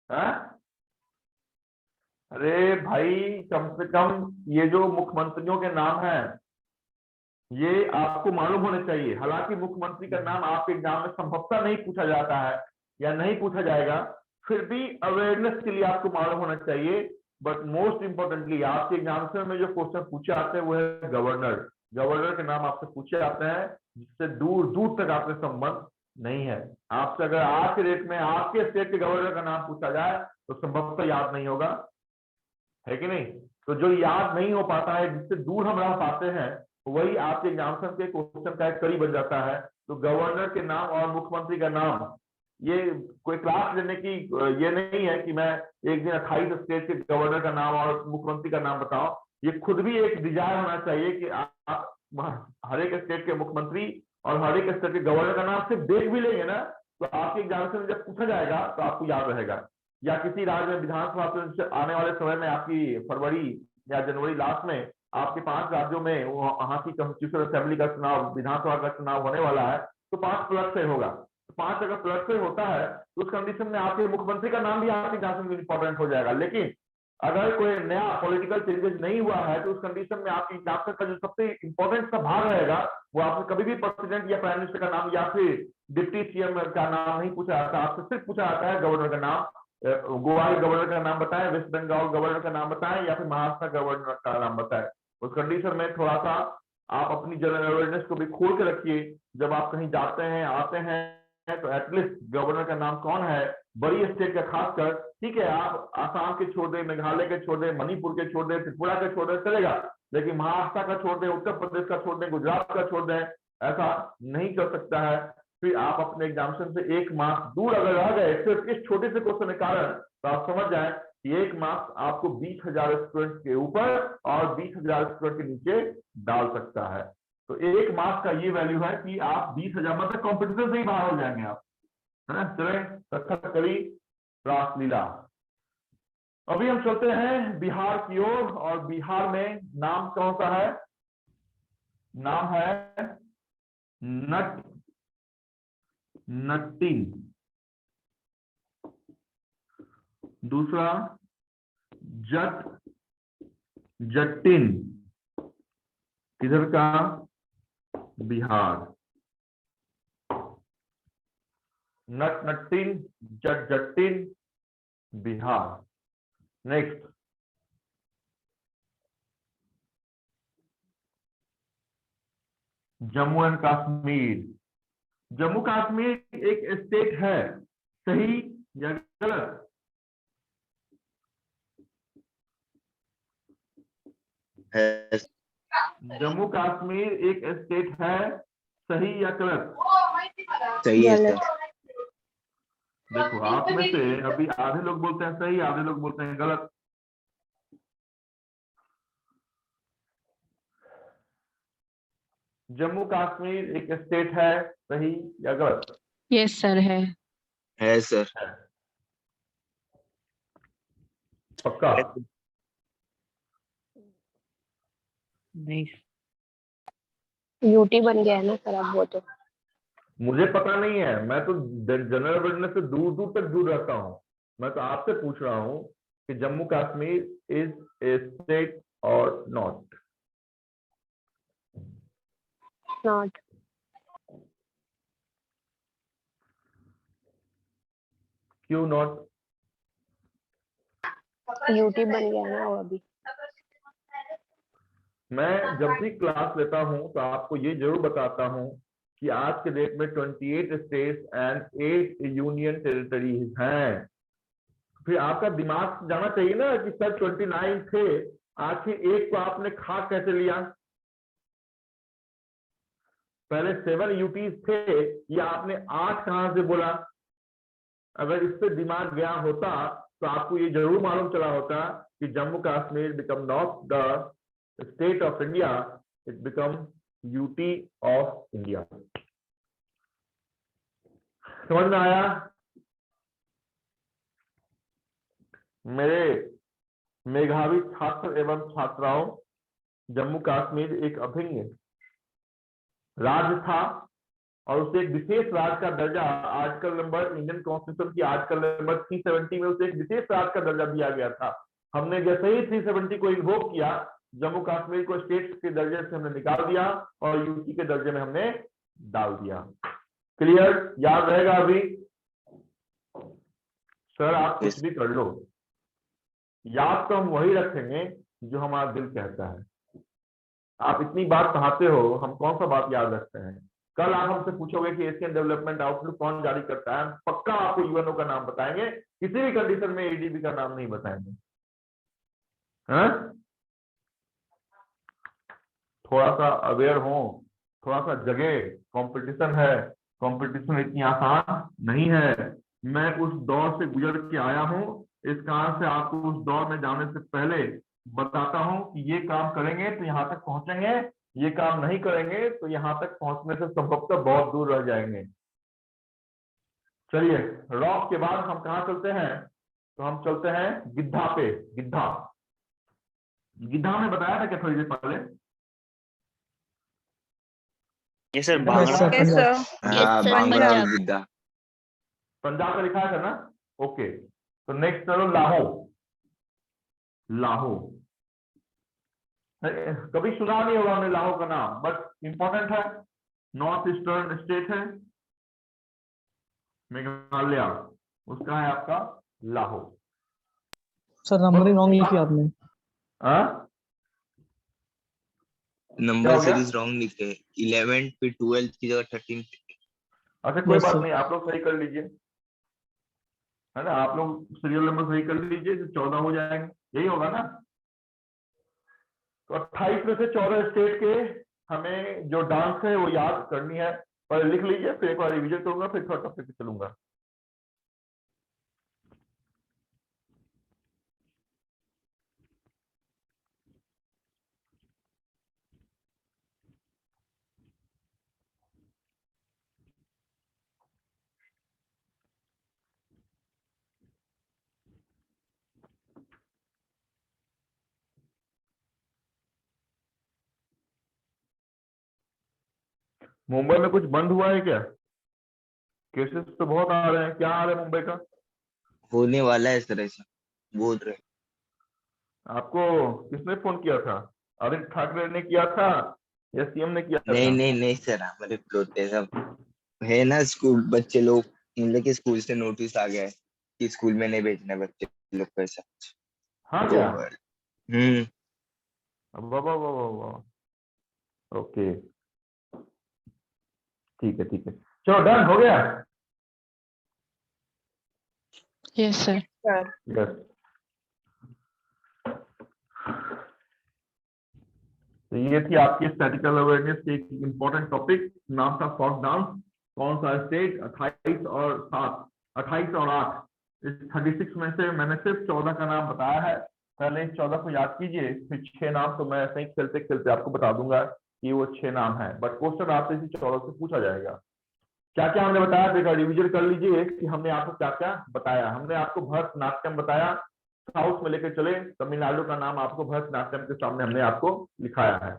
हाँ? अरे भाई, कम से कम ये जो मुख्यमंत्रियों के नाम हैं, ये आपको मालूम होने चाहिए। हालांकि मुख्यमंत्री का नाम आपके एग्जाम में संभवतः नहीं पूछा जाता है या नहीं पूछा जाएगा, फिर भी अवेयरनेस के लिए आपको मालूम होना चाहिए। बट मोस्ट इंपॉर्टेंटली आपके एग्जामिनेशन में जो क्वेश्चन पूछे आते हैं वो है गवर्नर। गवर्नर के नाम आपसे पूछे जाते हैं जिससे दूर दूर तक आपके संबंध नहीं है। आपसे अगर आज के डेट में आपके स्टेट के गवर्नर का नाम पूछा जाए तो संभवतः याद नहीं होगा, है कि नहीं? तो जो याद नहीं हो पाता है, जिससे दूर हम रह पाते हैं, वही आपके एग्जामिनेशन के क्वेश्चन का एक कड़ी बन जाता है। तो गवर्नर के नाम और मुख्यमंत्री का नाम, ये कोई क्लास लेने की ये नहीं है कि मैं एक दिन 28 स्टेट के गवर्नर का नाम और मुख्यमंत्री का नाम बताऊं। ये खुद भी एक डिजायर होना चाहिए कि आप हर एक स्टेट के मुख्यमंत्री और हर एक स्टेट के गवर्नर का नाम सिर्फ देख भी लेंगे ना, तो आपके एग्जामिनेशन में जब पूछा जाएगा तो आपको याद रहेगा। या किसी राज्य में विधानसभा से आने वाले समय में आपकी फरवरी या जनवरी लास्ट में आपके 5 राज्यों में वहां की कॉन्स्टिट्यूशनल असेंबली का चुनाव, विधानसभा का चुनाव होने वाला है, तो 5 प्लस से होगा। 5 अगर प्लस से होता है तो उस कंडीशन में आपके मुख्यमंत्री का नाम भी आपके एग्जामिनेशन में इंपॉर्टेंट हो जाएगा। लेकिन अगर कोई नया पॉलिटिकल चेंजेस नहीं हुआ है तो उस कंडीशन में आपके एग्जामिनेशन का जो सबसे इंपॉर्टेंट सा भाग रहेगा वो आपने कभी भी प्रेसिडेंट या प्राइम मिनिस्टर का नाम या फिर डिप्टी सीएम का नाम नहीं पूछा जाता, आपसे सिर्फ पूछा जाता है गवर्नर का नाम। गोवा के गवर्नर का नाम बताएं, वेस्ट बंगाल गवर्नर का नाम बताएं, या फिर महाराष्ट्र गवर्नर का नाम बताएं। उस कंडीशन में थोड़ा सा आप अपनी जनरल अवेयरनेस को भी खोल के रखिए। जब आप कहीं जाते हैं आते हैं तो एटलीस्ट गवर्नर का नाम कौन है, बड़ी स्टेट का खासकर, ठीक है आप आसाम के छोड़ दें, मेघालय के छोड़ दें, मणिपुर के छोड़ दें, त्रिपुरा के छोड़ दें, चलेगा। लेकिन महाराष्ट्र का छोड़ दें, उत्तर प्रदेश का छोड़ दें, गुजरात का छोड़ दें, ऐसा नहीं कर सकता है। फिर आप अपने एग्जामिनेशन से 1 मार्क्स दूर अगर रह गए सिर्फ इस छोटे से क्वेश्चन के कारण, तो आप समझ जाए कि 1 मार्क्स आपको 20,000 स्टूडेंट के ऊपर और 20,000 स्टूडेंट के नीचे डाल सकता है। तो 1 मार्क्स का ये वैल्यू है कि आप 20,000 मतलब कॉम्पिटिशन से ही बाहर हो जाएंगे आप, है ना। चले कथकली रासलीला। अभी हम चलते हैं बिहार की ओर, और बिहार में नाम कौन सा है? नाम है नट्टिन। दूसरा जट्टिन। किधर का? बिहार। नट्टिन, जट्टिन, बिहार। Next, Jammu and Kashmir. जम्मू कश्मीर एक स्टेट है, सही या गलत? है। जम्मू कश्मीर एक स्टेट है, सही या गलत? सही है गलत। सर। देखो आप में से अभी आधे लोग बोलते हैं सही, आधे लोग बोलते हैं गलत। जम्मू कश्मीर एक स्टेट है, सही या गलत? यस सर है। है सर। पक्का? नहीं यूटी बन गया है ना सर अब वो तो। मुझे पता नहीं है, मैं तो जनरल अवेयरनेस से दूर दूर तक दूर रहता हूँ। मैं तो आपसे पूछ रहा हूँ कि Jammu Kashmir is a state और नॉट? नॉट। क्यों नॉट? यूटी बन गया ना वो अभी। मैं जब भी क्लास लेता हूं तो आपको ये जरूर बताता हूं कि आज के डेट में 28 स्टेट्स एंड 8 यूनियन टेरिटरीज हैं। फिर आपका दिमाग जाना चाहिए ना कि सर 29 थे, आखिर एक को आपने खा कैसे लिया? पहले 7 यूटीज थे, या आपने 8 कहां से बोला? अगर इस पे दिमाग गया होता तो आपको ये जरूर मालूम चला होता कि Jammu Kashmir become not the state of India, it become UT of India. समझ में आया? मेरे मेधावी छात्र एवं छात्राओं, जम्मू कश्मीर एक अभिन्न राज्य था और उसे एक विशेष राज्य का दर्जा आर्टिकल नंबर इंडियन कॉन्स्टिट्यूशन की आर्टिकल नंबर 370 में उसे एक विशेष राज्य का दर्जा दिया गया था। हमने जैसे ही 370 को इन्वोक किया, जम्मू कश्मीर को स्टेट के दर्जे से हमने निकाल दिया और यूटी के दर्जे में हमने डाल दिया। क्लियर? याद रहेगा अभी? सर आप कुछ भी कर लो, याद तो हम वही रखेंगे जो हमारा दिल कहता है। आप इतनी बात पढ़ाते हो, हम कौन सा बात याद रखते हैं? कल आप हमसे पूछोगे कि एशियन डेवलपमेंट आउटलुक कौन जारी करता है, पक्का आपको यूएनओ का नाम बताएंगे, किसी भी कंडीशन में एडीबी का नाम नहीं बताएंगे। हाँ? थोड़ा सा अवेयर हो, थोड़ा सा जगे, कंपटीशन है, कंपटीशन इतनी आसान नहीं है। मैं उस दौर से गुजर के आया हूं, इस कारण से आपको उस दौर में जाने से पहले बताता हूं कि ये काम करेंगे तो यहां तक पहुंचेंगे, ये काम नहीं करेंगे तो यहां तक पहुंचने से संभवतः बहुत दूर रह जाएंगे। चलिए, रॉक के बाद हम कहां चलते हैं? तो हम चलते हैं गिद्धा पे। गिद्धा, गिद्धा में बताया था क्या थोड़ी देर पहले? ये sir Yes, bhangra. sir. Yes, sir. हाँ sir, भांगड़ा और पंजाब। गिद्धा। पंजाब का लिखा है ना? ओके, तो नेक्स्ट चलो लाहो। लाहो कभी सुना नहीं होगा हमने लाहो का नाम, बट इंपॉर्टेंट है, नॉर्थ ईस्टर्न स्टेट है मेघालय, उसका है आपका लाहो। सर नंबरिंग रॉन्ग लिखी आपने। हाँ? नंबर हो गया? सीरीज रॉन्ग लिखे, 11th पे 12th की जगह 13th। अच्छा कोई Yes, बात sir. नहीं, आप लोग सही कर लीजिए, है ना? आप लोग सीरियल नंबर सही कर लीजिए तो 14 हो जाएंगे, यही होगा ना? तो 28 में से 14 स्टेट के हमें जो डांस है वो याद करनी है, पर लिख लीजिए, फिर एक बार रिविजन करूंगा, फिर थोड़ा टॉपिक पे चलूंगा। मुंबई में कुछ बंद हुआ है क्या? केसेस तो बहुत आ रहे हैं, क्या आ रहा है मुंबई का? होने वाला है इस तरह से बोल रहे। आपको किसने फोन किया था? आदित्य ठाकरे ने किया था या सीएम ने किया था? नहीं सर, हमारे होते सब है ना, स्कूल बच्चे लोग, मतलब कि स्कूल से नोटिस आ गया है कि स्कूल में नहीं भेजना बच्चे लोग को ऐसा। हाँ तो क्या? वाह वाह वाह वाह वाह, ओके, ठीक है ठीक है, चलो डन हो गया। Yes, sir. यस, तो ये थी आपकी स्टैटिकल अवेयरनेस की एक इम्पोर्टेंट टॉपिक, नाम था फॉक डांस। कौन सा स्टेट? 28 और 7, 28 और 8, इस 36 में से मैंने सिर्फ 14 का नाम बताया है। पहले इस 14 को याद कीजिए, फिर 6 नाम तो मैं ऐसे ही खेलते खेलते आपको बता दूंगा कि वो 6 नाम है, बट क्वेश्चन आपसे इसी 14 से पूछा जाएगा। क्या क्या हमने बताया, देखा, रिविजन कर लीजिए कि हमने आपको क्या क्या बताया। हमने आपको भरतनाट्यम बताया, साउथ में लेकर चले, तमिलनाडु का नाम आपको भरतनाट्यम के सामने हमने आपको लिखाया है।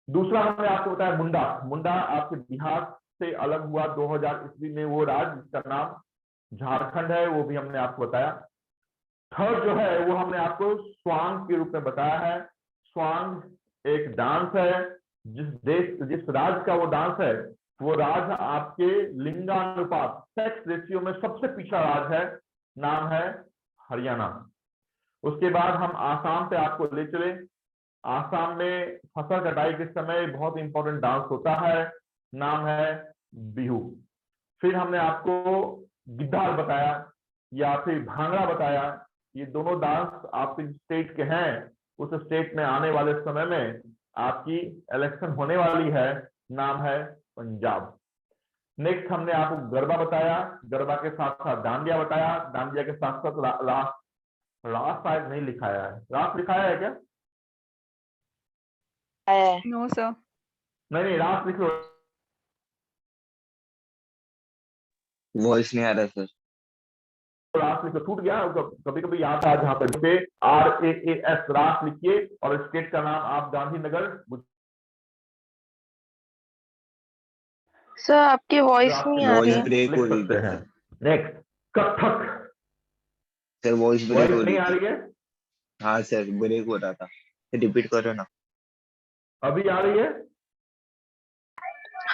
दूसरा हमने आपको बताया मुंडा। मुंडा आपके बिहार से अलग हुआ 2000 ईस्वी में, वो राज्य जिसका नाम झारखंड है, वो भी हमने आपको बताया। थर्ड जो है वो हमने आपको स्वांग के रूप में बताया है। स्वांग एक डांस है, जिस राज्य का वो डांस है, वो राज्य आपके लिंगानुपात सेक्स रेशियो में सबसे पीछा राज्य है, नाम है हरियाणा। उसके बाद हम आसाम पे आपको ले चले, आसाम में फसल कटाई के समय बहुत इंपॉर्टेंट डांस होता है, नाम है बिहू। फिर हमने आपको गिद्धार बताया या फिर भांगड़ा बताया। ये दोनों डांस आपके स्टेट के हैं, उस स्टेट में आने वाले समय में आपकी इलेक्शन होने वाली है, नाम है पंजाब। नेक्स्ट हमने आपको गरबा बताया, गरबा के साथ साथ डांडिया बताया, डांडिया के साथ साथ रास शायद नहीं लिखाया है, रास लिखाया है क्या? No sir. नहीं, रास लिख लो। वॉइस नहीं आ रहा सर। रास लिखो, टूट गया कभी कभी याद आ, जहाँ पे RAAS रास लिखिए और स्टेट का नाम आप गांधीनगर। सर आपकी वॉइस नहीं आ रही वॉइस है। ब्रेक हो लिख रही सकते थी हैं। Next Kathak. Sir, voice break voice हो नहीं रही आ थी। रही है? हाँ सर, ब्रेक हो रहा था, रिपीट करो ना। अभी आ रही है?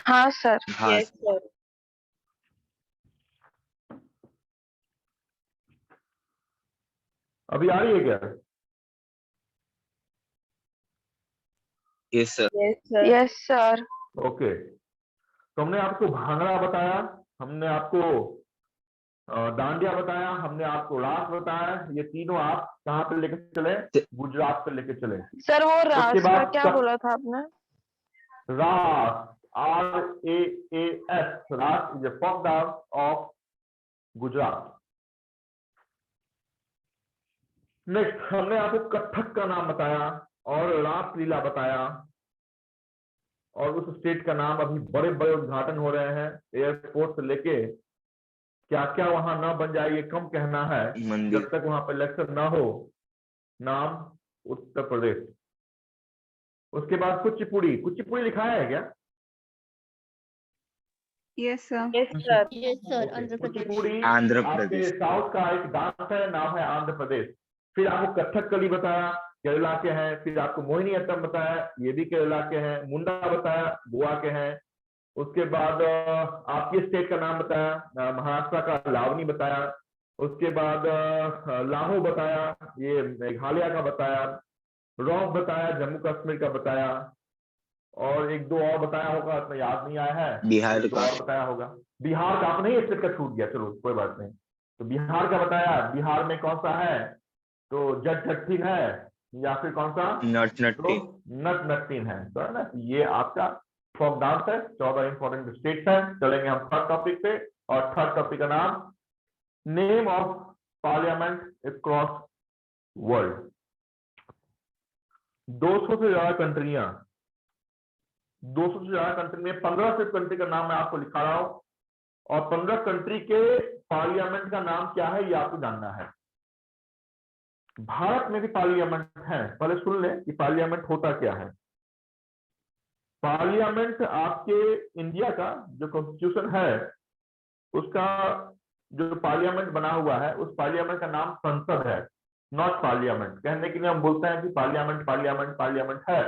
हाँ सर। हाँ Yes, sir. अभी आ रही है क्या? Yes sir. Yes, sir. Yes sir. Okay, तो हमने आपको भांगड़ा बताया, हमने आपको डांडिया बताया, हमने आपको रास बताया। ये तीनों आप कहाँ पे लेके चले? गुजरात पे लेके चले। सर वो रास उसके का बाद क्या बोला था आपने? Raas, RAAS, Raas is a folk dance of Gujarat. Next हमने आपको कथक का नाम बताया और रासलीला बताया, और उस स्टेट का नाम अभी बड़े बड़े उद्घाटन हो रहे हैं एयरपोर्ट से लेके, क्या क्या वहां ना बन जाए ये कम कहना है मंदिर। जब तक वहां पर इलेक्शन ना हो। नाम उत्तर प्रदेश। उसके बाद कुचिपुड़ी। कुचिपुड़ी लिखाया है क्या? Yes sir. Yes, sir. Yes, sir. Okay, Andhra Pradesh. Kuchipudi Andhra आपके प्रदेश। साउथ का एक डांस है, नाम है आंध्र प्रदेश। फिर आपको कथकली बताया, केरला के हैं। फिर आपको मोहिनीअट्टम बताया, ये भी केरला के हैं। मुंडा बताया, गोवा के हैं। उसके बाद आपके स्टेट का नाम बताया, महाराष्ट्र का लावनी बताया। उसके बाद लाहो बताया, ये मेघालय का बताया। रॉक बताया, जम्मू कश्मीर का बताया। और एक दो और बताया होगा, इतना याद नहीं आया है। बिहार एक दो का। और बताया होगा। बिहार का अपने ही स्टेट का छूट गया, चलो कोई बात नहीं। तो बिहार का बताया, बिहार में कौन सा है? तो जट जट्टीन है या फिर कौन सा? नट तो नट्टी। नट नट्टीन है, तो है ना। ये आपका फोक डांस है। 14 इंपॉर्टेंट स्टेट्स है। चलेंगे हम थर्ड टॉपिक पे, और थर्ड टॉपिक का नाम name of parliament across world. 200 से ज्यादा कंट्रियां, 200 से ज्यादा कंट्री में 15 से कंट्री का नाम मैं आपको लिखा रहा हूं, और 15 कंट्री के पार्लियामेंट का नाम क्या है ये आपको जानना है। भारत में भी पार्लियामेंट है, पहले सुन लें कि पार्लियामेंट होता क्या है। पार्लियामेंट आपके इंडिया का जो कॉन्स्टिट्यूशन है, उसका जो पार्लियामेंट बना हुआ है, उस पार्लियामेंट का नाम संसद है, नॉट पार्लियामेंट। कहने के लिए हम बोलते हैं कि पार्लियामेंट पार्लियामेंट पार्लियामेंट है,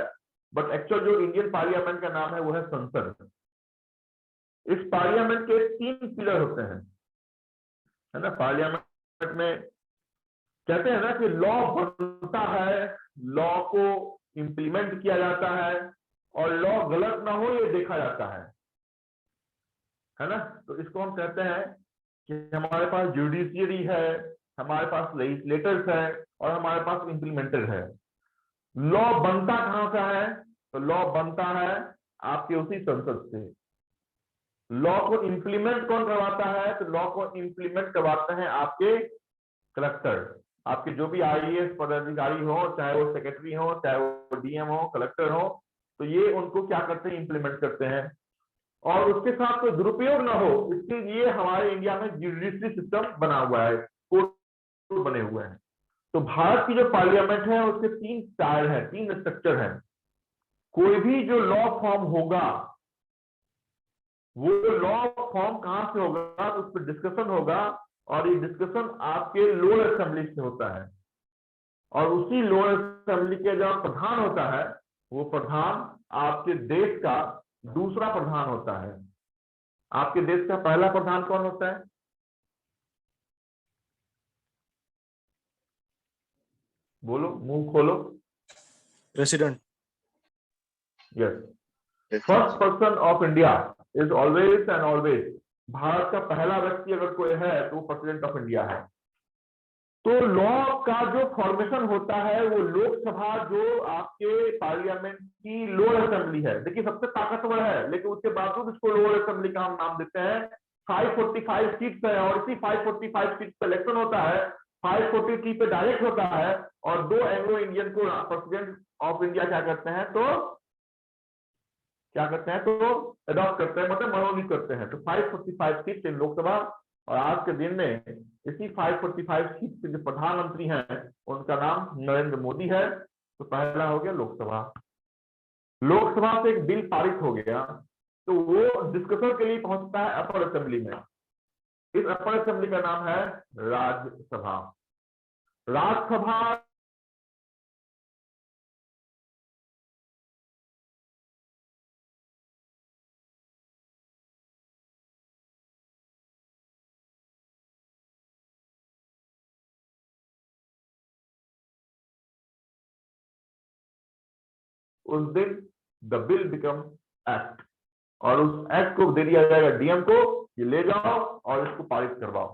बट एक्चुअल जो इंडियन पार्लियामेंट का नाम है वो है संसद। इस पार्लियामेंट के 3 पिलर होते हैं, है ना। पार्लियामेंट में कहते हैं ना कि लॉ बनता है, लॉ को इंप्लीमेंट किया जाता है, और लॉ गलत ना हो ये देखा जाता है ना। तो इसको हम कहते हैं कि हमारे पास जुडिशियरी है, हमारे पास लेजिस्लेटर्स है, और हमारे पास इंप्लीमेंटर है। लॉ बनता कहां से है? तो लॉ बनता है आपके उसी संसद से। लॉ को इंप्लीमेंट कौन करवाता है? तो लॉ को इंप्लीमेंट करवाते हैं आपके कलेक्टर। आपके जो भी IAS पदाधिकारी हो, चाहे वो सेक्रेटरी हो, चाहे वो DM हो, कलेक्टर हो, तो ये उनको क्या करते हैं? इंप्लीमेंट करते हैं। और उसके साथ कोई दुरुपयोग ना हो, इसके लिए हमारे इंडिया में जुडिशरी सिस्टम बना हुआ है, कोर्ट बने हुए हैं। तो भारत की जो पार्लियामेंट है उसके 3 टायर है, 3 स्ट्रक्चर है। कोई भी जो लॉ फॉर्म होगा, वो लॉ फॉर्म कहां से होगा? तो उस पर डिस्कशन होगा, और ये डिस्कशन आपके लोअर असेंबली से होता है। और उसी लोअर असेंबली के जो प्रधान होता है, वो प्रधान आपके देश का दूसरा प्रधान होता है। आपके देश का पहला प्रधान कौन होता है? बोलो, मुंह खोलो। President. Yes, first person of India is always and always, Bharat का पहला व्यक्ति अगर कोई है तो प्रेसिडेंट ऑफ इंडिया है। तो लॉ का जो फॉर्मेशन होता है वो लोकसभा जो आपके पार्लियामेंट की लोअर असेंबली है, देखिए सबसे ताकतवर है, लेकिन उसके बावजूद इसको लोअर असेंबली का हम नाम देते हैं। 545 सीट्स है और इसी 545 सीट पे इलेक्शन होता है, 543 पे डायरेक्ट होता है और 2 एंग्लो इंडियन को प्रेसिडेंट ऑफ इंडिया क्या करते हैं तो अडॉप्ट करते हैं, मतलब मनोनीत करते हैं। तो 545 सीट लोकसभा, और आज के दिन में इसी 545 सीट के जो प्रधानमंत्री हैं उनका नाम नरेंद्र मोदी है। तो पहला हो गया लोकसभा। लोकसभा से एक बिल पारित हो गया तो वो डिस्कशन के लिए पहुंचता है अपर असेंबली में। इस अपर असेंबली का नाम है राज्यसभा। राज्यसभा उस दिन द बिल बिकम एक्ट, और उस एक्ट को दे दिया जाएगा डीएम को, ये ले जाओ और इसको पारित करवाओ।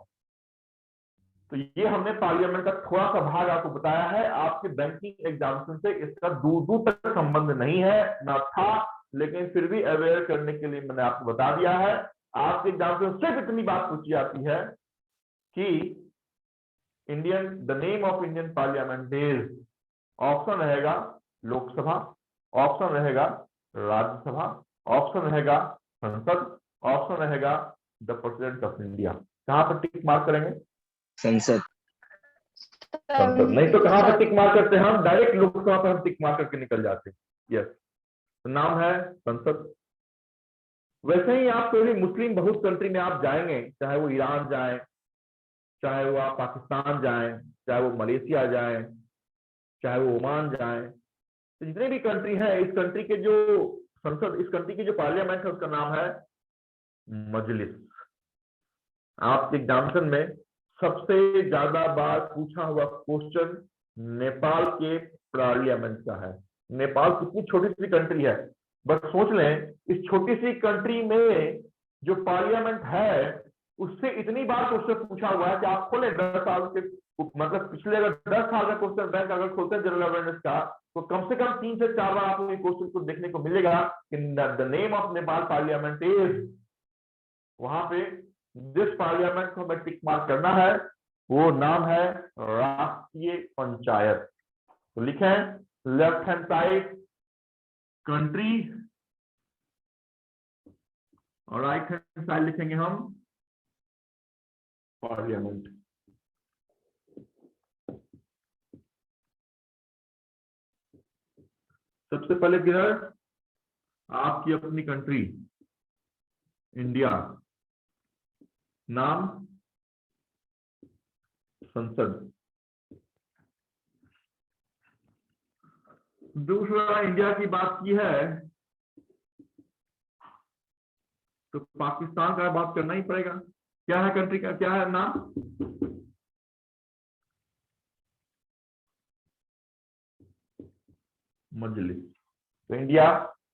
तो ये हमने पार्लियामेंट का थोड़ा सा भाग आपको बताया है। आपके बैंकिंग एग्जामिनेशन से इसका दूर दूर तक संबंध नहीं है, ना था, लेकिन फिर भी अवेयर करने के लिए मैंने आपको बता दिया है। आपके एग्जामिनेशन सिर्फ इतनी बात पूछी जाती है कि the name of Indian parliament is, option रहेगा लोकसभा, ऑप्शन रहेगा राज्यसभा, ऑप्शन रहेगा संसद, ऑप्शन रहेगा द प्रेसिडेंट ऑफ इंडिया। कहां पर टिक मार्क करेंगे? संसद। संसद नहीं तो कहां पर टिक मार्क करते हैं हम? डायरेक्ट लोकसभा पर हम टिक मार्क करके निकल जाते हैं। यस, तो नाम है संसद। वैसे ही आप कोई भी मुस्लिम बहुत कंट्री में आप जाएंगे, चाहे वो ईरान जाए, चाहे वो आप पाकिस्तान जाएं, चाहे वो मलेशिया जाएं, चाहे वो ओमान जाएं, तो जितने भी कंट्री है, इस कंट्री के जो संसद, इस कंट्री की जो पार्लियामेंट है उसका नाम है मजलिस। आपके एग्जामिनेशन में सबसे ज्यादा बार पूछा हुआ क्वेश्चन नेपाल के पार्लियामेंट का है। नेपाल कितनी छोटी सी कंट्री है, बस सोच लें इस छोटी सी कंट्री में जो पार्लियामेंट है उससे इतनी बार क्वेश्चन पूछा हुआ है कि आप खोले 10 साल के, मतलब पिछले अगर 10 साल का क्वेश्चन बैंक अगर खोलते हैं जनरल अवेयरनेस का, तो कम से कम 3 से 4 बार आपको ये क्वेश्चन को देखने को मिलेगा कि the name of Nepal parliament is, वहां पे जिस पार्लियामेंट को हमें टिक मार्क करना है वो नाम है राष्ट्रीय पंचायत। तो लिखें लेफ्ट हैंड साइड कंट्री और राइट हैंड साइड लिखेंगे हम पार्लियामेंट। सबसे पहले किधर? आपकी अपनी कंट्री इंडिया, नाम संसद। दूसरा इंडिया की बात की है तो पाकिस्तान का बात करना ही पड़ेगा। क्या है कंट्री का, क्या है नाम? मजलिस। तो इंडिया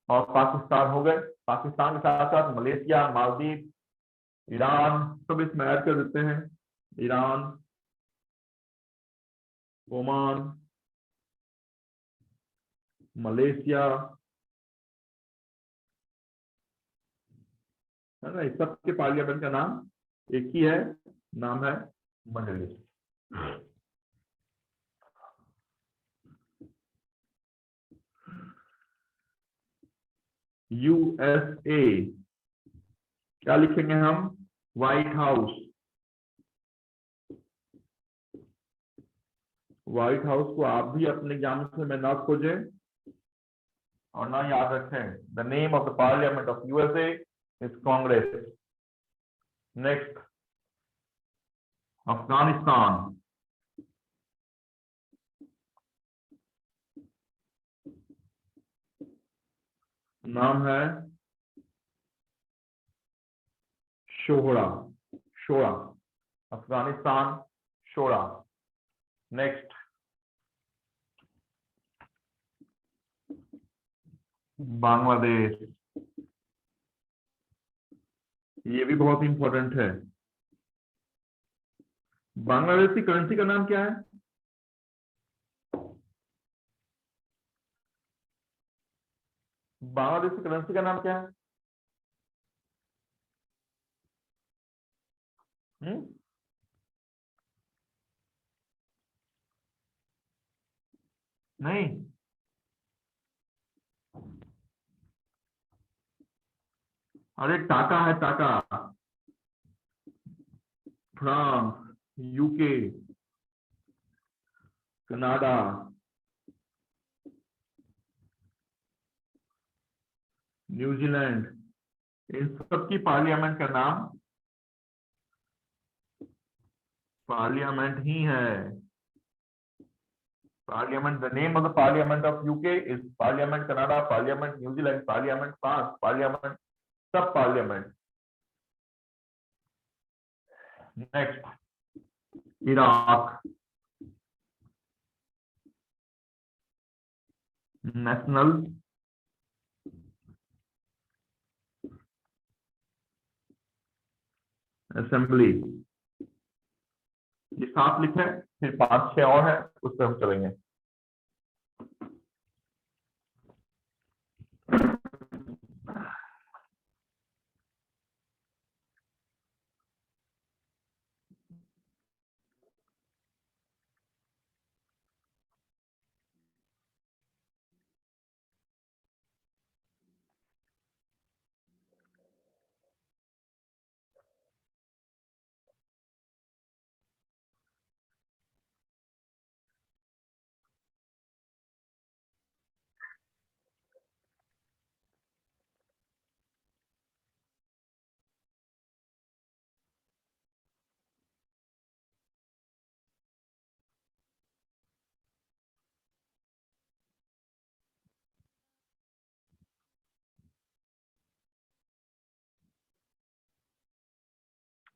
और पाकिस्तान हो गए। पाकिस्तान के साथ साथ मलेशिया, मालदीव, ईरान सब इसमें ऐड कर देते हैं। ईरान, ओमान, मलेशिया, है ना, इस सब के पार्लियामेंट का नाम एक ही है, नाम है मजलिस। यूएसए क्या लिखेंगे हम? White house. व्हाइट हाउस को आप भी अपने एग्जामिनेशन में ना खोजें और ना याद रखें। The name of the parliament of USA is Congress. Next, Afghanistan. नाम है शोरा। शोरा, अफगानिस्तान, शोरा। नेक्स्ट, बांग्लादेश, ये भी बहुत इंपॉर्टेंट है। बांग्लादेश की करेंसी का नाम क्या है? बांग्लादेश की करेंसी का नाम क्या है? हम्म? नहीं, अरे टाका है, टाका। फ्रांस, यूके, कनाडा, न्यूजीलैंड, इन सब की पार्लियामेंट का नाम पार्लियामेंट ही है। Parliament, the name of the parliament of UK is parliament Canada, parliament New Zealand, parliament France, parliament सब parliament. Next, Iraq, national assembly. ये 7 लिखे, फिर 5-6 और है, उस पर हम चलेंगे।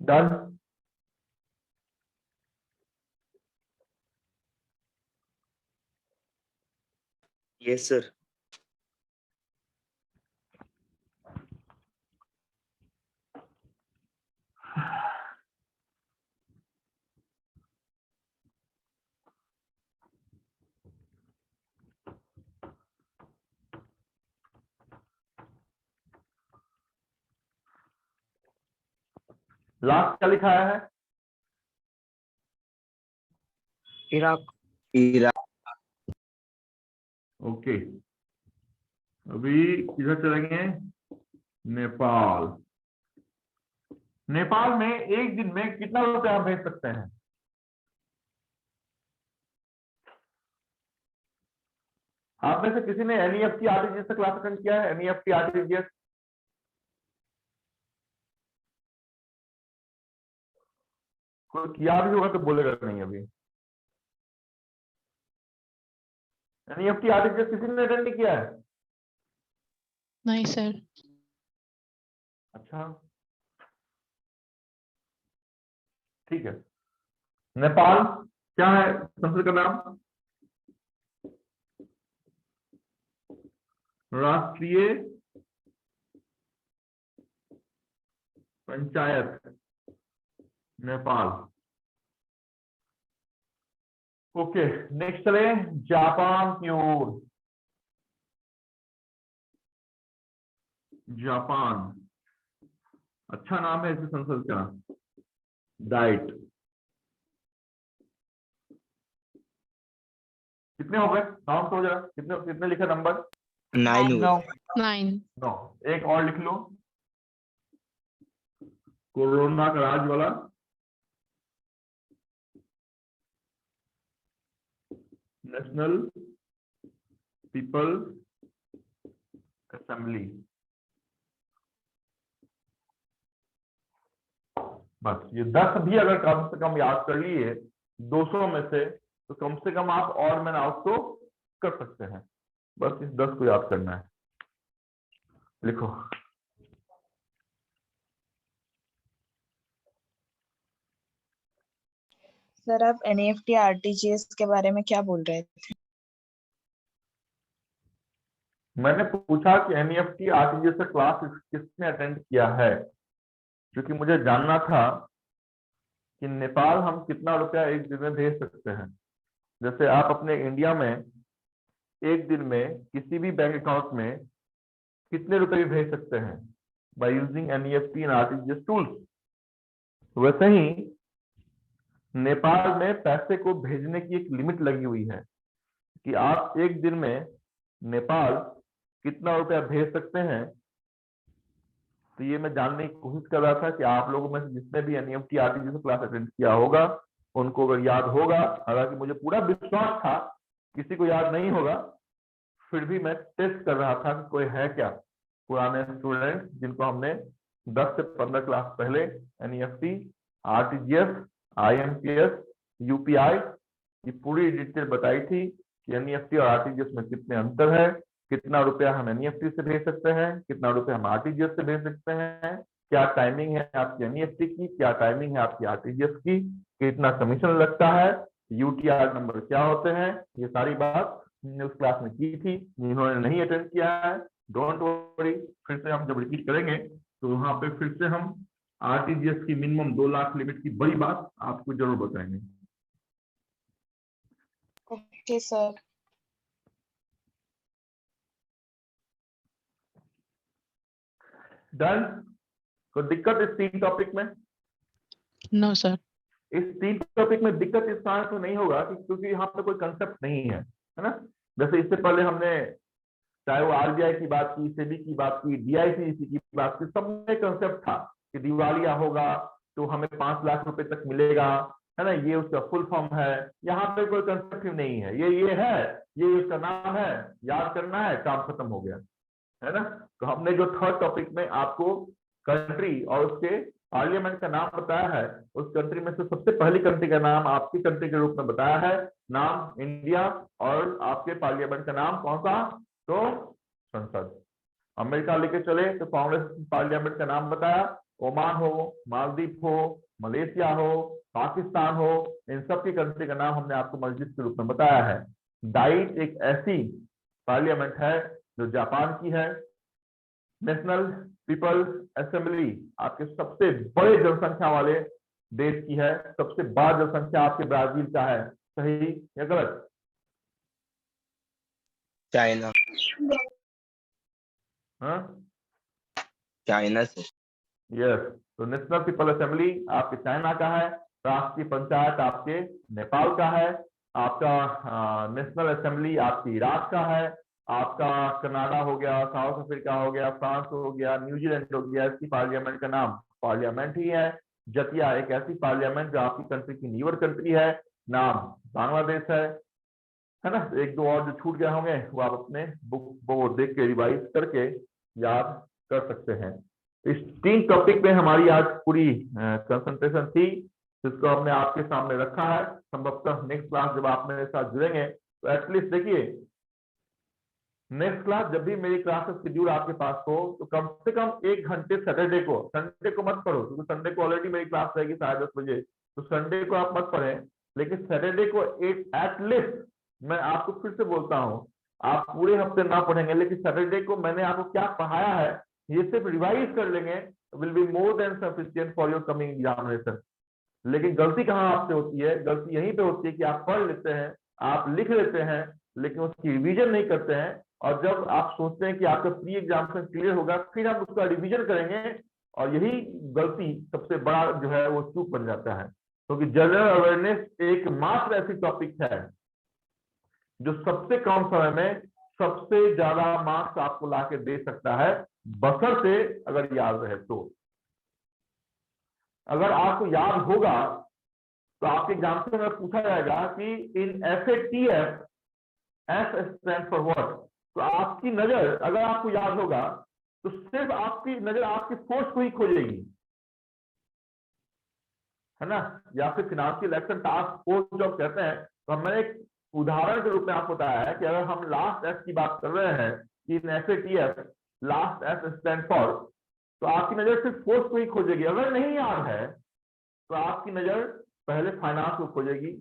डन। Yes sir. लास्ट क्या लिखा है? इराक। इराक। ओके, अभी किधर चलेंगे? नेपाल। नेपाल में एक दिन में कितना रुपया हम भेज सकते हैं? आप में से किसी ने एनईएफटी आरटीजीएस से क्लास अटेंड किया है? एनईएफटी आरटीजीएस कोई किया भी होगा तो बोलेगा नहीं अभी। एनईएफटी आरटीजीएस किसी ने अटेंड नहीं किया है? नहीं सर। अच्छा, ठीक है। नेपाल क्या है संसद का नाम? राष्ट्रीय पंचायत नेपाल। ओके, नेक्स्ट चले जापान की ओर। जापान, अच्छा नाम है इस संसद का, डाइट। कितने हो गए? काउंट हो जरा, कितने कितने लिखा नंबर? 9 हुए। 9। 9। एक और लिख लो, कोरोना का राज वाला। National people's assembly. बस ये 10 भी अगर कम से कम याद कर लिए 200 में से, तो कम से कम आप और मैन आउट तो कर सकते हैं। बस इस 10 को याद करना है। लिखो, सर आप एनईएफटी आरटीजीएस के बारे में क्या बोल रहे थे? मैंने पूछा कि एनईएफटी आरटीजीएस का क्लास किसने अटेंड किया है, क्योंकि मुझे जानना था कि नेपाल हम कितना रुपया एक दिन में भेज सकते हैं। जैसे आप अपने इंडिया में एक दिन में किसी भी बैंक अकाउंट में कितने रुपए भेज सकते हैं by using NEFT and RTGS tools. वैसे ही नेपाल में पैसे को भेजने की एक लिमिट लगी हुई है कि आप एक दिन में नेपाल कितना रुपया भेज सकते हैं। तो ये मैं जानने की कोशिश कर रहा था कि आप लोगों में से जिसने भी एनईएफटी आरटीजीएस क्लास अटेंड किया होगा उनको अगर याद होगा, हालांकि मुझे पूरा विश्वास था किसी को याद नहीं होगा, फिर भी मैं टेस्ट कर रहा था कि कोई है क्या पुराने स्टूडेंट जिनको हमने 10 से 15 क्लास पहले एनईएफटी, आरटीजीएस, आईएमपीएस, यूपीआई की पूरी डिटेल बताई थी कि एनईएफटी और आरटीजीएस में कितने अंतर है, कितना रुपया हम एनईएफटी से भेज सकते हैं, कितना रुपया हम आरटीजीएस से भेज सकते हैं, क्या टाइमिंग है आपकी एनईएफटी की, क्या टाइमिंग है आपकी आरटीजीएस की, कितना कमीशन लगता है, यूटीआर नंबर क्या होते हैं। ये सारी बात हमने उस क्लास में की थी। जिन्होंने नहीं अटेंड किया है डोंट वरी, फिर से हम जब रिपीट करेंगे तो वहां पे फिर से हम आरटीजीएस की मिनिमम 2 लाख लिमिट की बड़ी बात आपको जरूर बताएंगे। Okay, sir. डन। कोई दिक्कत इस 3 टॉपिक में? No, sir. इस 3 टॉपिक में दिक्कत इस कारण से नहीं होगा कि क्योंकि यहाँ पे कोई कंसेप्ट नहीं है ना। जैसे इससे पहले हमने चाहे वो आरबीआई की बात की, सेबी की बात की, डीआईसीसी की बात की, सब में कंसेप्ट था कि दिवालिया होगा तो हमें 5 लाख रुपए तक मिलेगा, है ना, ये उसका फुल फॉर्म है। यहाँ पे कोई कंसेप्ट ही नहीं है, ये है, ये उसका नाम है, याद करना है, काम खत्म हो गया, है ना। तो हमने जो 3rd टॉपिक में आपको कंट्री और उसके पार्लियामेंट का नाम बताया है, उस कंट्री में से सबसे पहली कंट्री का नाम आपकी कंट्री के रूप में बताया है, नाम इंडिया, और आपके पार्लियामेंट का नाम कौन सा, तो संसद। अमेरिका लेके चले तो कांग्रेस पार्लियामेंट का नाम बताया, ओमान हो, मालदीव हो, मलेशिया हो, पाकिस्तान हो, इन सब की कंट्री का नाम हमने आपको मस्जिद के रूप में बताया है। डाइट एक ऐसी पार्लियामेंट है जो जापान की है। नेशनल पीपल्स असेंबली आपके सबसे बड़े जनसंख्या वाले देश की है। सबसे बड़ा जनसंख्या आपके ब्राजील का है, सही या गलत? चाइना। हाँ, चाइना से। यस। तो नेशनल पीपल असेंबली आपके चाइना का है, राष्ट्रीय पंचायत आपके नेपाल का है, आपका नेशनल असेंबली आपकी इराक का है, आपका कनाडा हो गया, साउथ अफ्रीका हो गया, फ्रांस हो गया, न्यूजीलैंड हो गया, इसकी पार्लियामेंट का नाम पार्लियामेंट ही है। जतिया एक ऐसी पार्लियामेंट जो आपकी कंट्री की नीवर कंट्री है, नाम बांग्लादेश है ना। 1-2 और जो छूट गए होंगे वो आप अपने बुक को देख के रिवाइज करके याद कर सकते हैं। इस 3 टॉपिक पे हमारी आज पूरी कंसंट्रेशन थी, जिसको हमने आपके सामने रखा है। संभवतः नेक्स्ट क्लास जब आप मेरे साथ जुड़ेंगे तो एटलीस्ट देखिए, नेक्स्ट क्लास जब भी मेरी क्लास का शेड्यूल आपके पास हो तो कम से कम 1 घंटे सैटरडे को, संडे को मत पढ़ो क्योंकि संडे को ऑलरेडी मेरी क्लास रहेगी 10:30 बजे, तो संडे को आप मत पढ़ें, लेकिन सैटरडे को एटलीस्ट, मैं आपको फिर से बोलता हूं, आप पूरे हफ्ते ना पढ़ेंगे लेकिन सैटरडे को मैंने आपको क्या पढ़ाया है ये सिर्फ रिवाइज कर लेंगे, will be more than sufficient for your coming examination. लेकिन गलती कहाँ आपसे होती है? गलती यहीं पे होती है कि आप पढ़ लेते हैं, आप लिख लेते हैं, लेकिन उसकी रिवीजन नहीं करते हैं, और जब आप सोचते हैं कि आपका प्री एग्जामिनेशन क्लियर होगा फिर आप उसका रिवीजन करेंगे, और यही गलती सबसे बड़ा जो है वो चूक बन जाता है। क्योंकि जनरल अवेयरनेस एकमात्र ऐसी टॉपिक है जो सबसे कम समय में सबसे ज्यादा मार्क्स आपको लाके दे सकता है, बशर्ते अगर याद रहे तो। अगर आपको याद होगा तो आपके एग्जाम में पूछा जाएगा कि इन FATF, S stand for what, तो आपकी नजर, अगर आपको याद होगा तो सिर्फ आपकी नजर आपकी फोर्स को ही खोजेगी, है ना, या फिर फाइनेंशियल एक्शन टास्क फोर्स जो कहते हैं। तो मैंने एक उदाहरण के रूप में आपको बताया है कि अगर हम लास्ट एस की बात कर रहे हैं कि इन FATF last S stand for, तो आपकी नजर सिर्फ फोर्स को ही खोजेगी। अगर नहीं याद है तो आपकी नजर पहले फाइनेंस को खोजेगी,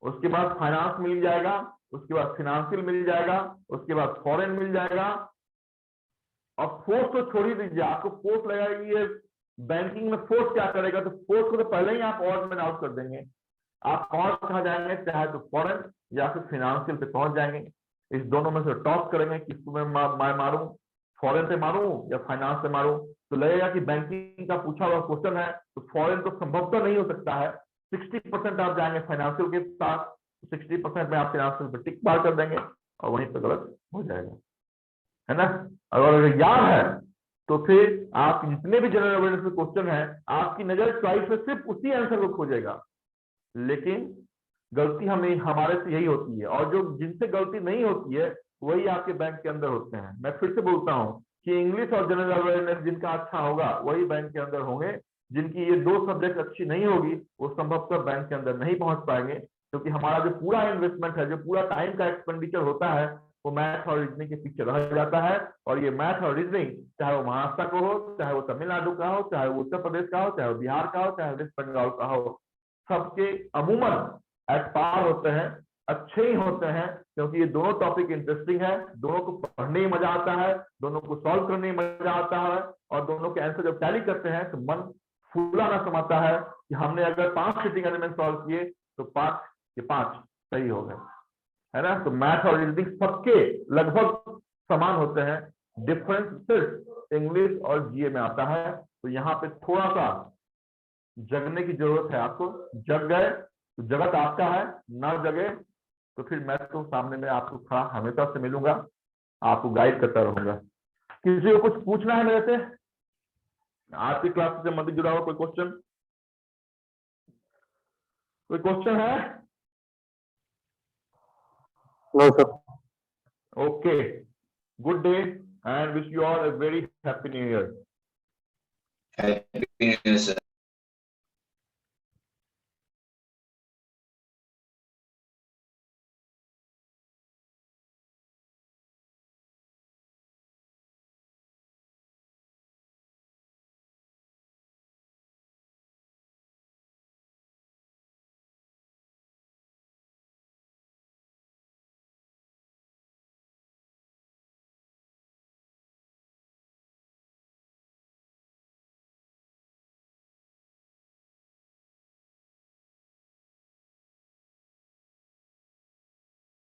उसके बाद फाइनेंस मिल जाएगा, उसके बाद फिनेंशियल मिल जाएगा, उसके बाद फॉरेन मिल जाएगा, और फोर्स तो छोड़ ही दीजिए, आपको फोर्स लगेगा कि ये बैंकिंग में फोर्स क्या करेगा, तो फोर्स को तो पहले ही आप ऑड में आउट कर देंगे। आप कौन कहाँ जाएंगे, चाहे तो फॉरेन या फिर फिनेंशियल पे पहुंच जाएंगे। इस दोनों में से टॉप करेंगे, किसको मैं मारूं, फॉरेन पे मारूं या फाइनेंस पे मारूं। तो लगेगा कि बैंकिंग का पूछा हुआ क्वेश्चन है तो फॉरेन तो संभवतः नहीं हो सकता है, 60% आप जाएंगे फाइनेंशियल के साथ, 60% में आप फिनेंशियल पे टिक मार कर देंगे और वहीं पे गलत हो जाएगा, है ना। अगर याद है तो फिर आप जितने भी जनरल अवेयरनेस में क्वेश्चन है, आपकी नजर चॉइस में सिर्फ उसी आंसर को खोजेगा, लेकिन गलती हमें हमारे से यही होती है, और जो जिनसे गलती नहीं होती है वही आपके बैंक के अंदर होते हैं। मैं फिर से बोलता हूं कि इंग्लिश और जनरल अवेयरनेस जिनका अच्छा होगा वही बैंक के अंदर होंगे, जिनकी ये दो सब्जेक्ट अच्छी नहीं होगी वो संभवतः बैंक के अंदर नहीं पहुंच पाएंगे, क्योंकि हमारा जो पूरा इन्वेस्टमेंट है, जो पूरा टाइम का एक्सपेंडिचर होता है, वो मैथ और रीजनिंग के पीछे रह जाता है। और ये मैथ और रीजनिंग चाहे वो महाराष्ट्र का हो, चाहे वो तमिलनाडु का हो, चाहे वो उत्तर प्रदेश का हो, चाहे वो बिहार का हो, चाहे वेस्ट बंगाल का हो, सबके अमूमन एट पार होते हैं, अच्छे ही होते हैं, क्योंकि ये दोनों टॉपिक इंटरेस्टिंग है, दोनों को पढ़ने में मजा आता है, दोनों को सॉल्व करने में मजा आता है, और दोनों के आंसर जब टैली करते हैं तो मन फूला ना समाता है कि हमने अगर 5 सिटिंग एलिमेंट सॉल्व किए तो 5 के 5 सही हो गए, है ना। तो मैथ और रीजनिंग सबके लगभग समान होते हैं, डिफरेंस सिर्फ इंग्लिश और जीए में आता है। तो यहाँ पे थोड़ा सा जगने की जरूरत है आपको, जग गए तो जगत आपका है, ना जगे तो फिर मैं तो सामने में आपको खड़ा हमेशा से मिलूंगा, आपको गाइड करता रहूंगा। किसी को कुछ पूछना है मेरे से, आज की क्लास से संबंधित जुड़ा हुआ कोई क्वेश्चन, कोई क्वेश्चन है? No sir. Okay, good day and wish you all a very happy new year. Happy new year sir.